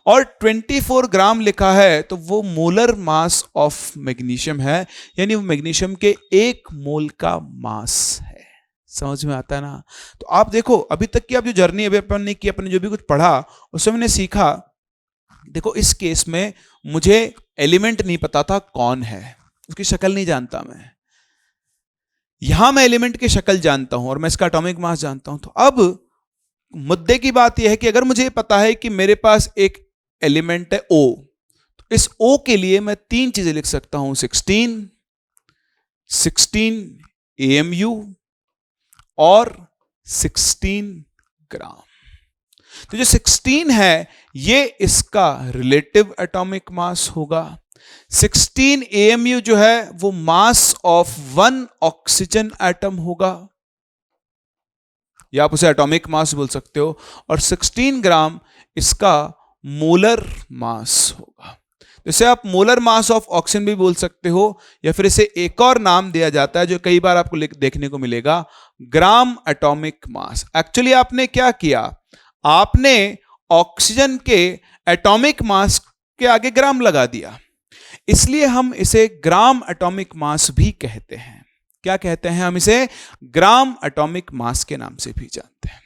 और 24 ग्राम लिखा है तो वो मोलर मास ऑफ मैग्नीशियम है, यानी वो मैग्नीशियम के 1 मोल का मास है। समझ में आता है ना? तो आप देखो, अभी तक की आप जो जर्नी अभी अपन ने की, अपने जो भी कुछ पढ़ा उससे मैंने सीखा। देखो इस केस में मुझे एलिमेंट नहीं पता था कौन है, उसकी शक्ल नहीं जानता मैं। यहां मैं एलिमेंट की शक्ल जानता हूं और मैं इसका एटॉमिक मास जानता हूं। तो अब मुद्दे की बात यह है कि अगर मुझे पता है कि मेरे पास एक एलिमेंट है O, तो इस O के लिए मैं 3 चीजें लिख सकता हूं, 16 AMU और 16 ग्राम। तो जो 16 है ये इसका रिलेटिव एटॉमिक मास होगा। 16 AMU जो है वो मास ऑफ 1 ऑक्सीजन एटम होगा, या आप उसे एटॉमिक मास बोल सकते हो। और 16 ग्राम इसका मोलर मास होगा। इसे आप मोलर मास ऑफ ऑक्सीजन भी बोल सकते हो, या फिर इसे एक और नाम दिया जाता है जो कई बार आपको देखने को मिलेगा, ग्राम एटॉमिक मास। एक्चुअली आपने क्या किया, आपने ऑक्सीजन के एटॉमिक मास के आगे ग्राम लगा दिया, इसलिए हम इसे ग्राम एटॉमिक मास भी कहते हैं। क्या कहते हैं हम इसे? ग्राम एटॉमिक मास के नाम से भी जानते हैं।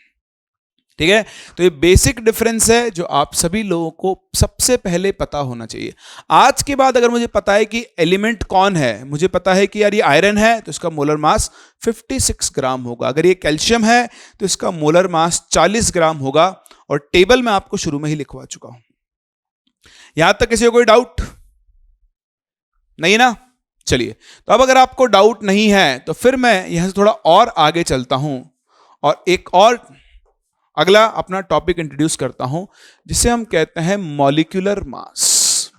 ठीक है, तो ये बेसिक डिफरेंस है जो आप सभी लोगों को सबसे पहले पता होना चाहिए। आज के बाद अगर मुझे पता है कि एलिमेंट कौन है, मुझे पता है कि यार ये आयरन है तो इसका मोलर मास 56 ग्राम होगा, अगर ये कैल्शियम है तो इसका मोलर मास 40 ग्राम होगा। और टेबल में आपको शुरू में ही लिखवा चुका हूं। यहां तक किसी को कोई डाउट नहीं ना? चलिए, तो अब अगर आपको डाउट नहीं है तो फिर मैं यहां से थोड़ा और आगे चलता हूं और एक और अगला अपना टॉपिक इंट्रोड्यूस करता हूं, जिसे हम कहते हैं मॉलिक्यूलर मास।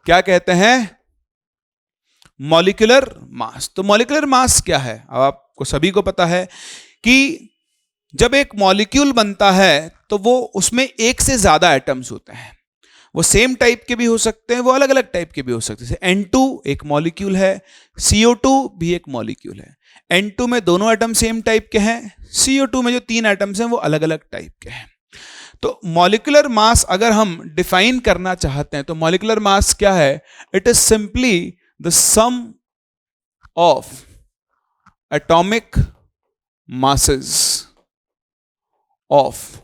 क्या कहते हैं? Molecular mass. तो मॉलिक्यूलर मास क्या है? अब आपको सभी को पता है कि जब एक मॉलिक्यूल बनता है तो वो उसमें एक से ज्यादा एटम्स होते हैं। वो सेम टाइप के भी हो सकते हैं, वो अलग अलग टाइप के भी हो सकते हैं। जैसे N2 एक मॉलिक्यूल है, CO2 भी एक मॉलिक्यूल है। N2 में दोनों एटम सेम टाइप के हैं, CO2 में जो 3 एटम्स हैं वो अलग अलग टाइप के हैं। तो मॉलिक्यूलर मास अगर हम डिफाइन करना चाहते हैं तो मॉलिक्यूलर मास क्या है? It is simply the sum of atomic masses of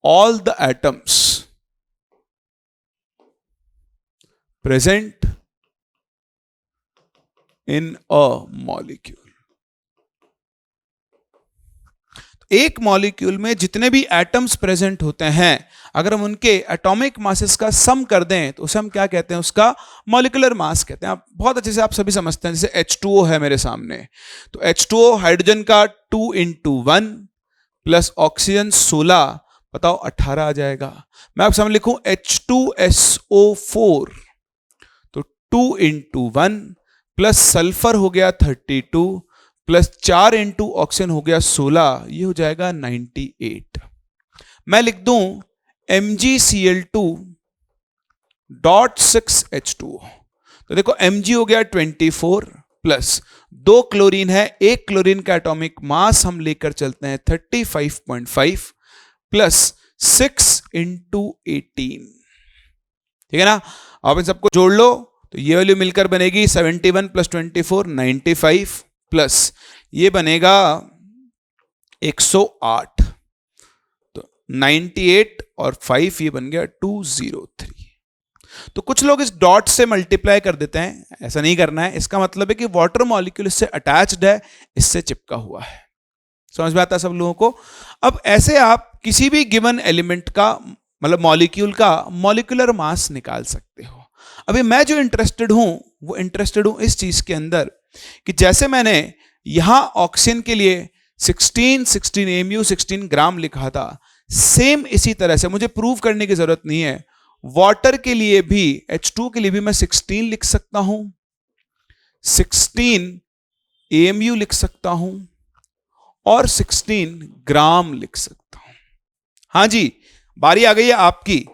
all the atoms present in a molecule। एक मॉलिक्यूल में जितने भी एटम्स प्रेजेंट होते हैं, अगर हम उनके एटॉमिक मासेस का सम कर दें तो उसे हम क्या कहते हैं? उसका मॉलिक्यूलर मास कहते हैं। आप बहुत अच्छे से आप सभी समझते हैं। जैसे H2O है मेरे सामने, तो H2O हाइड्रोजन का 2 × 1 प्लस ऑक्सीजन 16, बताओ 18 आ जाएगा। मैं आपके सामने लिखूं H2SO4, तो 2 × 1 प्लस सल्फर हो गया 32 प्लस 4 × ऑक्सीजन हो गया 16, ये हो जाएगा 98। मैं लिख दूं MgCl2.6H2O, तो देखो Mg हो गया 24 प्लस 2 क्लोरीन है, एक क्लोरीन का एटॉमिक मास हम लेकर चलते हैं 35.5 प्लस 6 × 18। ठीक है ना? आप इन सबको जोड़ लो तो ये वैल्यू मिलकर बनेगी 71 प्लस 24 95 प्लस ये बनेगा 108। 98 और 5 ये बन गया 203। तो कुछ लोग इस डॉट से मल्टीप्लाई कर देते हैं, ऐसा नहीं करना है। इसका मतलब है कि वाटर मॉलिक्यूल इससे अटैच्ड है, इससे चिपका हुआ है। समझ में आता है सब लोगों को? अब ऐसे आप किसी भी गिवन एलिमेंट का मतलब मॉलिक्यूल का मॉलिक्यूलर मास निकाल सकते हो। अभी मैं जो इंटरेस्टेड हूं वो इंटरेस्टेड हूं इस चीज के अंदर कि जैसे मैंने यहां ऑक्सीजन के लिए 16 एमयू 16 ग्राम लिखा था, सेम इसी तरह से मुझे प्रूव करने की जरूरत नहीं है, वाटर के लिए भी H2 के लिए भी मैं 16 लिख सकता हूं, 16 एमयू लिख सकता हूं और 16 ग्राम लिख सकता हूं। हां जी, बारी आ गई है आपकी।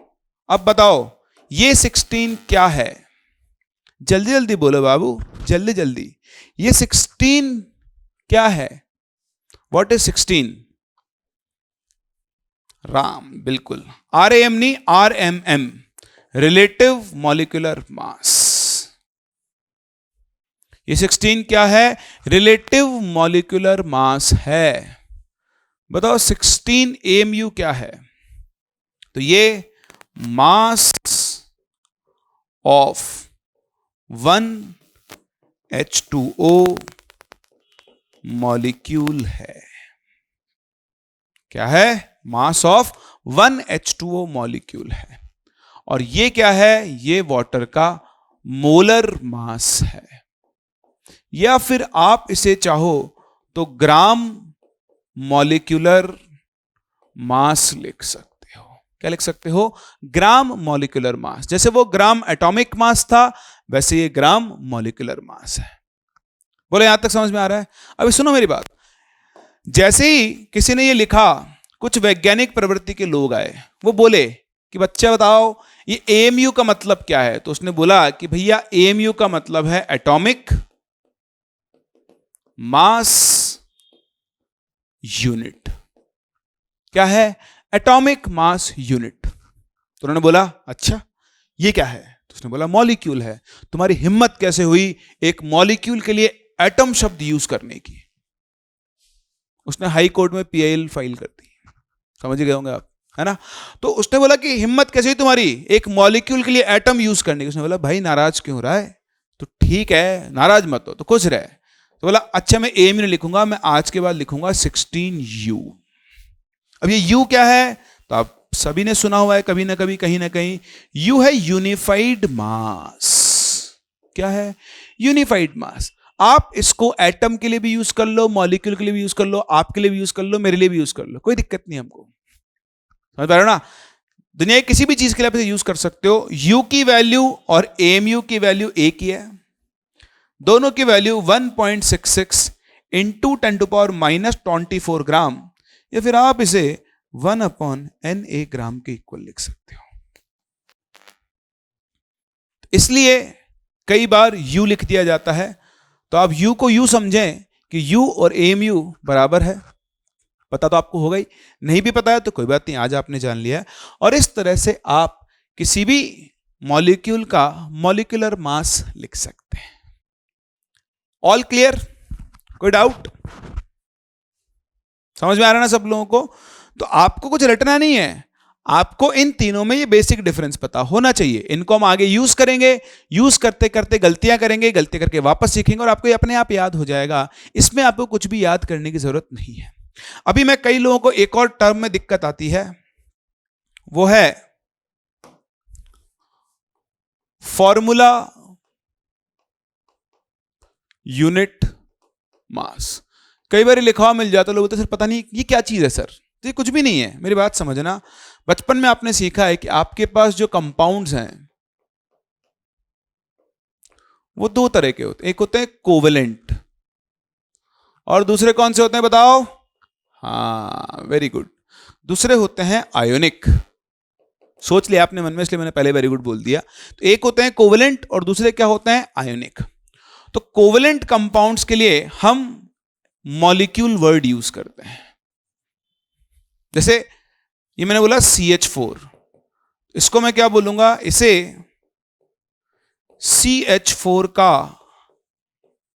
अब बताओ ये 16 क्या है? जल्दी जल्दी बोलो बाबू, जल्दी जल्दी। ये 16 क्या है? What is 16? राम, बिल्कुल। RAM नहीं, RMM, रिलेटिव मॉलिक्यूलर मास। ये 16 क्या है? रिलेटिव मॉलिक्यूलर मास है। बताओ 16 AMU क्या है? तो ये मास ऑफ 1 H2O मॉलिक्यूल है। क्या है? मास ऑफ 1 H2O मॉलिक्यूल है। और ये क्या है? ये वाटर का मोलर मास है। या फिर आप इसे चाहो तो ग्राम मॉलिक्यूलर मास लिख सकते हो। क्या लिख सकते हो? Gram molecular mass. जैसे वो ग्राम एटॉमिक मास था, वैसे ये ग्राम मॉलिक्यूलर मास है। बोले यहां तक समझ में आ रहा है? अभी सुनो मेरी बात। जैसे ही किसी ने ये लिखा, कुछ वैज्ञानिक प्रवृत्ति के लोग आए, वो बोले कि बच्चा बताओ ये AMU का मतलब क्या है? तो उसने बोला कि भैया AMU का मतलब है एटॉमिक मास यूनिट। क्या है? Atomic mass unit. तो उन्होंने बोला अच्छा ये क्या है? तो उसने बोला मॉलिक्यूल है। तुम्हारी हिम्मत कैसे हुई एक मॉलिक्यूल के लिए एटम शब्द यूज करने की? उसने हाई कोर्ट में PIL फाइल कर दी। समझ गए होंगे आप, है ना? तो उसने बोला कि हिम्मत कैसे हुई तुम्हारी एक मॉलिक्यूल के लिए एटम यूज करने की? उसने बोला भाई नाराज क्यों हो रहा है? तो ठीक है नाराज मत हो, तो खुश रहे। तो बोला अच्छा मैं AMU नहीं लिखूंगा, मैं आज के बाद लिखूंगा 16U। अब ये U क्या है? तो आप सभी ने सुना हुआ है कभी ना कभी, कहीं ना कहीं। U है यूनिफाइड मास। क्या है? यूनिफाइड मास। आप इसको एटम के लिए भी यूज कर लो, मॉलिक्यूल के लिए भी यूज कर लो, आपके लिए भी यूज कर लो, मेरे लिए भी यूज कर लो, कोई दिक्कत नहीं हमको। समझ पा रहे हो ना? दुनिया की किसी भी चीज के लिए आप इसे यूज कर सकते हो। U की वैल्यू और AMU की वैल्यू एक ही है। दोनों की वैल्यू 1.66 इंटू 10⁻⁻24 ग्राम, या फिर आप इसे 1/Na ग्राम के इक्वल लिख सकते हो। इसलिए कई बार U लिख दिया जाता है। तो आप U को U समझें कि U और AMU बराबर है। पता तो आपको होगा ही, नहीं भी पता है तो कोई बात नहीं, आज आपने जान लिया है। और इस तरह से आप किसी भी मॉलिक्यूल का मॉलिक्यूलर मास लिख सकते हैं। All clear? कोई डाउट? समझ में आ रहा है ना सब लोगों को? तो आपको कुछ रटना नहीं है, आपको इन तीनों में ये बेसिक डिफरेंस पता होना चाहिए। इनको हम आगे यूज करेंगे, यूज करते करते गलतियां करेंगे, गलती करके वापस सीखेंगे और आपको ये अपने आप याद हो जाएगा। इसमें आपको कुछ भी याद करने की जरूरत नहीं है। अभी मैं कई लोगों को एक और टर्म में दिक्कत आती है, वो है फॉर्मूला यूनिट मास। कई बार लिखा हुआ मिल जाता है, लोग बोलते सर पता नहीं ये क्या चीज है सर। तो ये कुछ भी नहीं है, मेरी बात समझना। बचपन में आपने सीखा है कि आपके पास जो कंपाउंड्स हैं वो दो तरह के होते हैं। एक होते हैं कोवेलेंट और दूसरे कौन से होते हैं बताओ? हाँ वेरी गुड, दूसरे होते हैं आयोनिक। सोच लिया आपने मन में, इसलिए मैंने पहले वेरी गुड बोल दिया। तो एक होते हैं कोवेलेंट और दूसरे क्या होते हैं? आयोनिक। तो कोवेलेंट कंपाउंड्स के लिए हम मॉलिक्यूल वर्ड यूज करते हैं। जैसे ये मैंने बोला CH4, इसको मैं क्या बोलूंगा? इसे CH4 का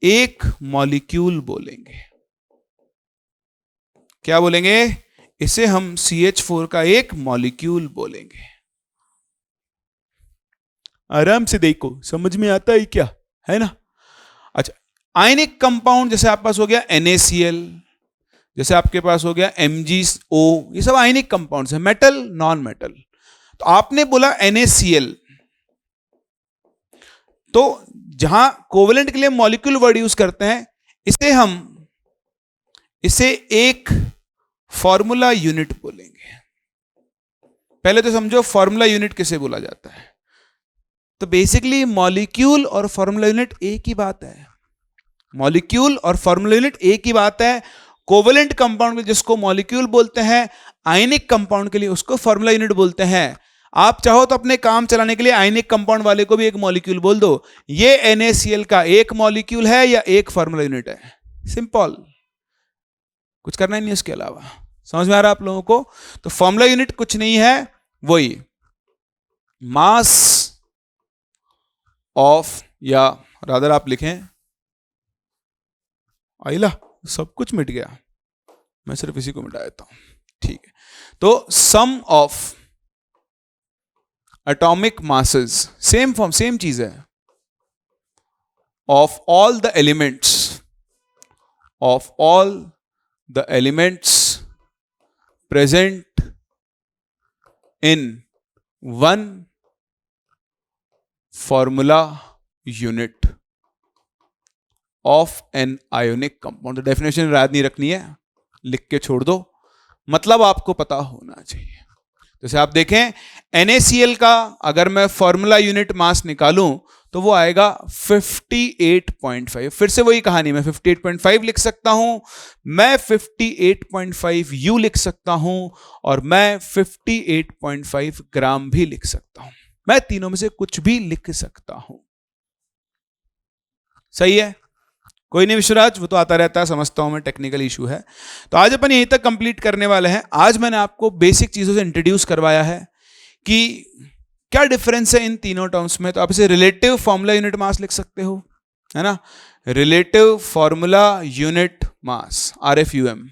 एक मॉलिक्यूल बोलेंगे। क्या बोलेंगे? इसे हम CH4 का एक मॉलिक्यूल बोलेंगे। आराम से देखो, समझ में आता है क्या, है ना। अच्छा, आयनिक कंपाउंड जैसे आपके पास हो गया NaCl, जैसे आपके पास हो गया MgO, ये सब आयनिक कंपाउंड्स है, मेटल नॉन मेटल। तो आपने बोला NaCl, तो जहां कोवेलेंट के लिए मॉलिक्यूल वर्ड यूज करते हैं, इसे एक फॉर्मूला यूनिट बोलेंगे। पहले तो समझो फॉर्मूला यूनिट किसे बोला जाता है। तो बेसिकली मॉलिक्यूल और फॉर्मूला यूनिट एक ही बात है। मॉलिक्यूल और फॉर्मूला यूनिट एक ही बात है। कोवेलेंट कंपाउंड के जिसको मॉलिक्यूल बोलते हैं, आयनिक कंपाउंड के लिए उसको फॉर्मूला यूनिट बोलते हैं। आप चाहो तो अपने काम चलाने के लिए आयनिक कंपाउंड वाले को भी एक मॉलिक्यूल बोल दो, ये NaCl का एक मॉलिक्यूल है या एक फॉर्मूला यूनिट है। सिंपल, कुछ करना ही नहीं इसके अलावा। समझ में आ रहा है आप लोगों को। तो फॉर्मूला यूनिट कुछ नहीं है, वही मास ऑफ, या रादर आप लिखें, आइला सब कुछ मिट गया, मैं सिर्फ इसी को मिटा देता हूं, ठीक है। तो sum of atomic masses, same form, same चीज है, of all the elements present in one formula unit of an ionic compound। तो डेफिनेशन याद नहीं रखनी है, लिख के छोड़ दो, मतलब आपको पता होना चाहिए। जैसे आप देखें NaCl का अगर मैं फॉर्मूला यूनिट मास निकालूं तो वो आएगा 58.5। फिर से वही कहानी, मैं 58.5 लिख सकता हूं, मैं 58.5 U लिख सकता हूं, और मैं 58.5 ग्राम भी लिख सकता हूं। मैं तीनों में से कुछ भी लिख सकता हूं। सही है, कोई नहीं विश्वराज, वो तो आता रहता है, समझता हूं मैं, टेक्निकल इशू है। तो आज अपन यहीं तक कंप्लीट करने वाले हैं। आज मैंने आपको बेसिक चीजों से इंट्रोड्यूस करवाया है कि क्या डिफरेंस है इन तीनों टर्म्स में। तो आप इसे रिलेटिव फॉर्मूला यूनिट मास लिख सकते हो, है ना, relative formula unit mass, RFUM।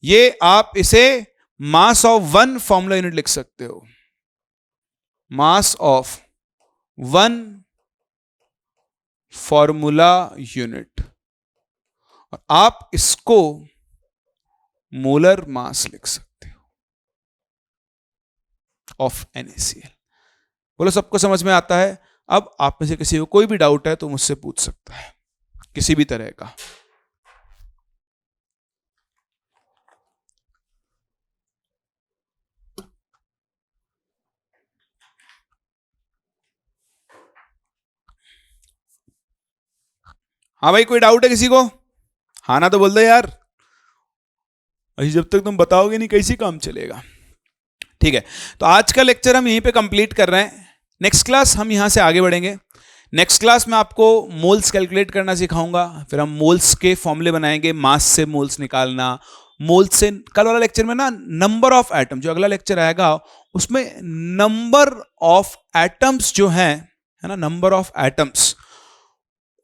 ये आप इसे mass of one formula unit लिख सकते हो, mass of one formula unit, और आप इसको मोलर मास लिख सकते हो ऑफ NaCl। बोलो सबको समझ में आता है। अब आप में से किसी को कोई भी डाउट है तो मुझसे पूछ सकता है, किसी भी तरह का। हाँ भाई, कोई डाउट है किसी को? हाँ ना तो बोल दो यार, अभी जब तक तुम बताओगे नहीं कैसे काम चलेगा। ठीक है, तो आज का लेक्चर हम यहीं पे कंप्लीट कर रहे हैं। नेक्स्ट क्लास हम यहां से आगे बढ़ेंगे। नेक्स्ट क्लास में आपको मोल्स कैलकुलेट करना सिखाऊंगा, फिर हम मोल्स के फॉर्मूले बनाएंगे, मास से मोल्स निकालना, मोल्स से। कल वाला लेक्चर में ना नंबर ऑफ एटम, जो अगला लेक्चर आएगा उसमें नंबर ऑफ एटम्स जो है ना, नंबर ऑफ एटम्स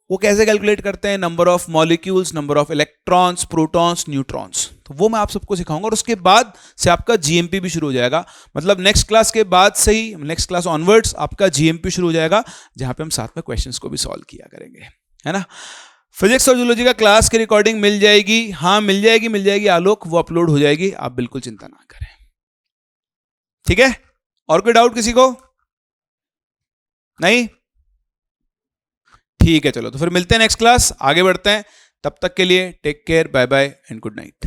वो कैसे कैलकुलेट करते हैं, number of molecules, number of electrons, protons, neutrons, तो वो मैं आप सबको सिखाऊंगा। और उसके बाद से आपका GMP भी शुरू हो जाएगा, मतलब नेक्स्ट क्लास के बाद से ही, नेक्स्ट क्लास ऑनवर्ड्स आपका GMP शुरू हो जाएगा, जहां पे हम साथ में क्वेश्चंस को भी सॉल्व किया करेंगे, है ना। फिजिक्स और जूलॉजी का क्लास की रिकॉर्डिंग मिल जाएगी, हाँ मिल जाएगी आलोक, वो अपलोड हो जाएगी, आप बिल्कुल चिंता ना करें। ठीक है, और कोई डाउट किसी को? नहीं? ठीक है, चलो तो फिर मिलते हैं नेक्स्ट क्लास, आगे बढ़ते हैं। तब तक के लिए take care, bye bye and good night.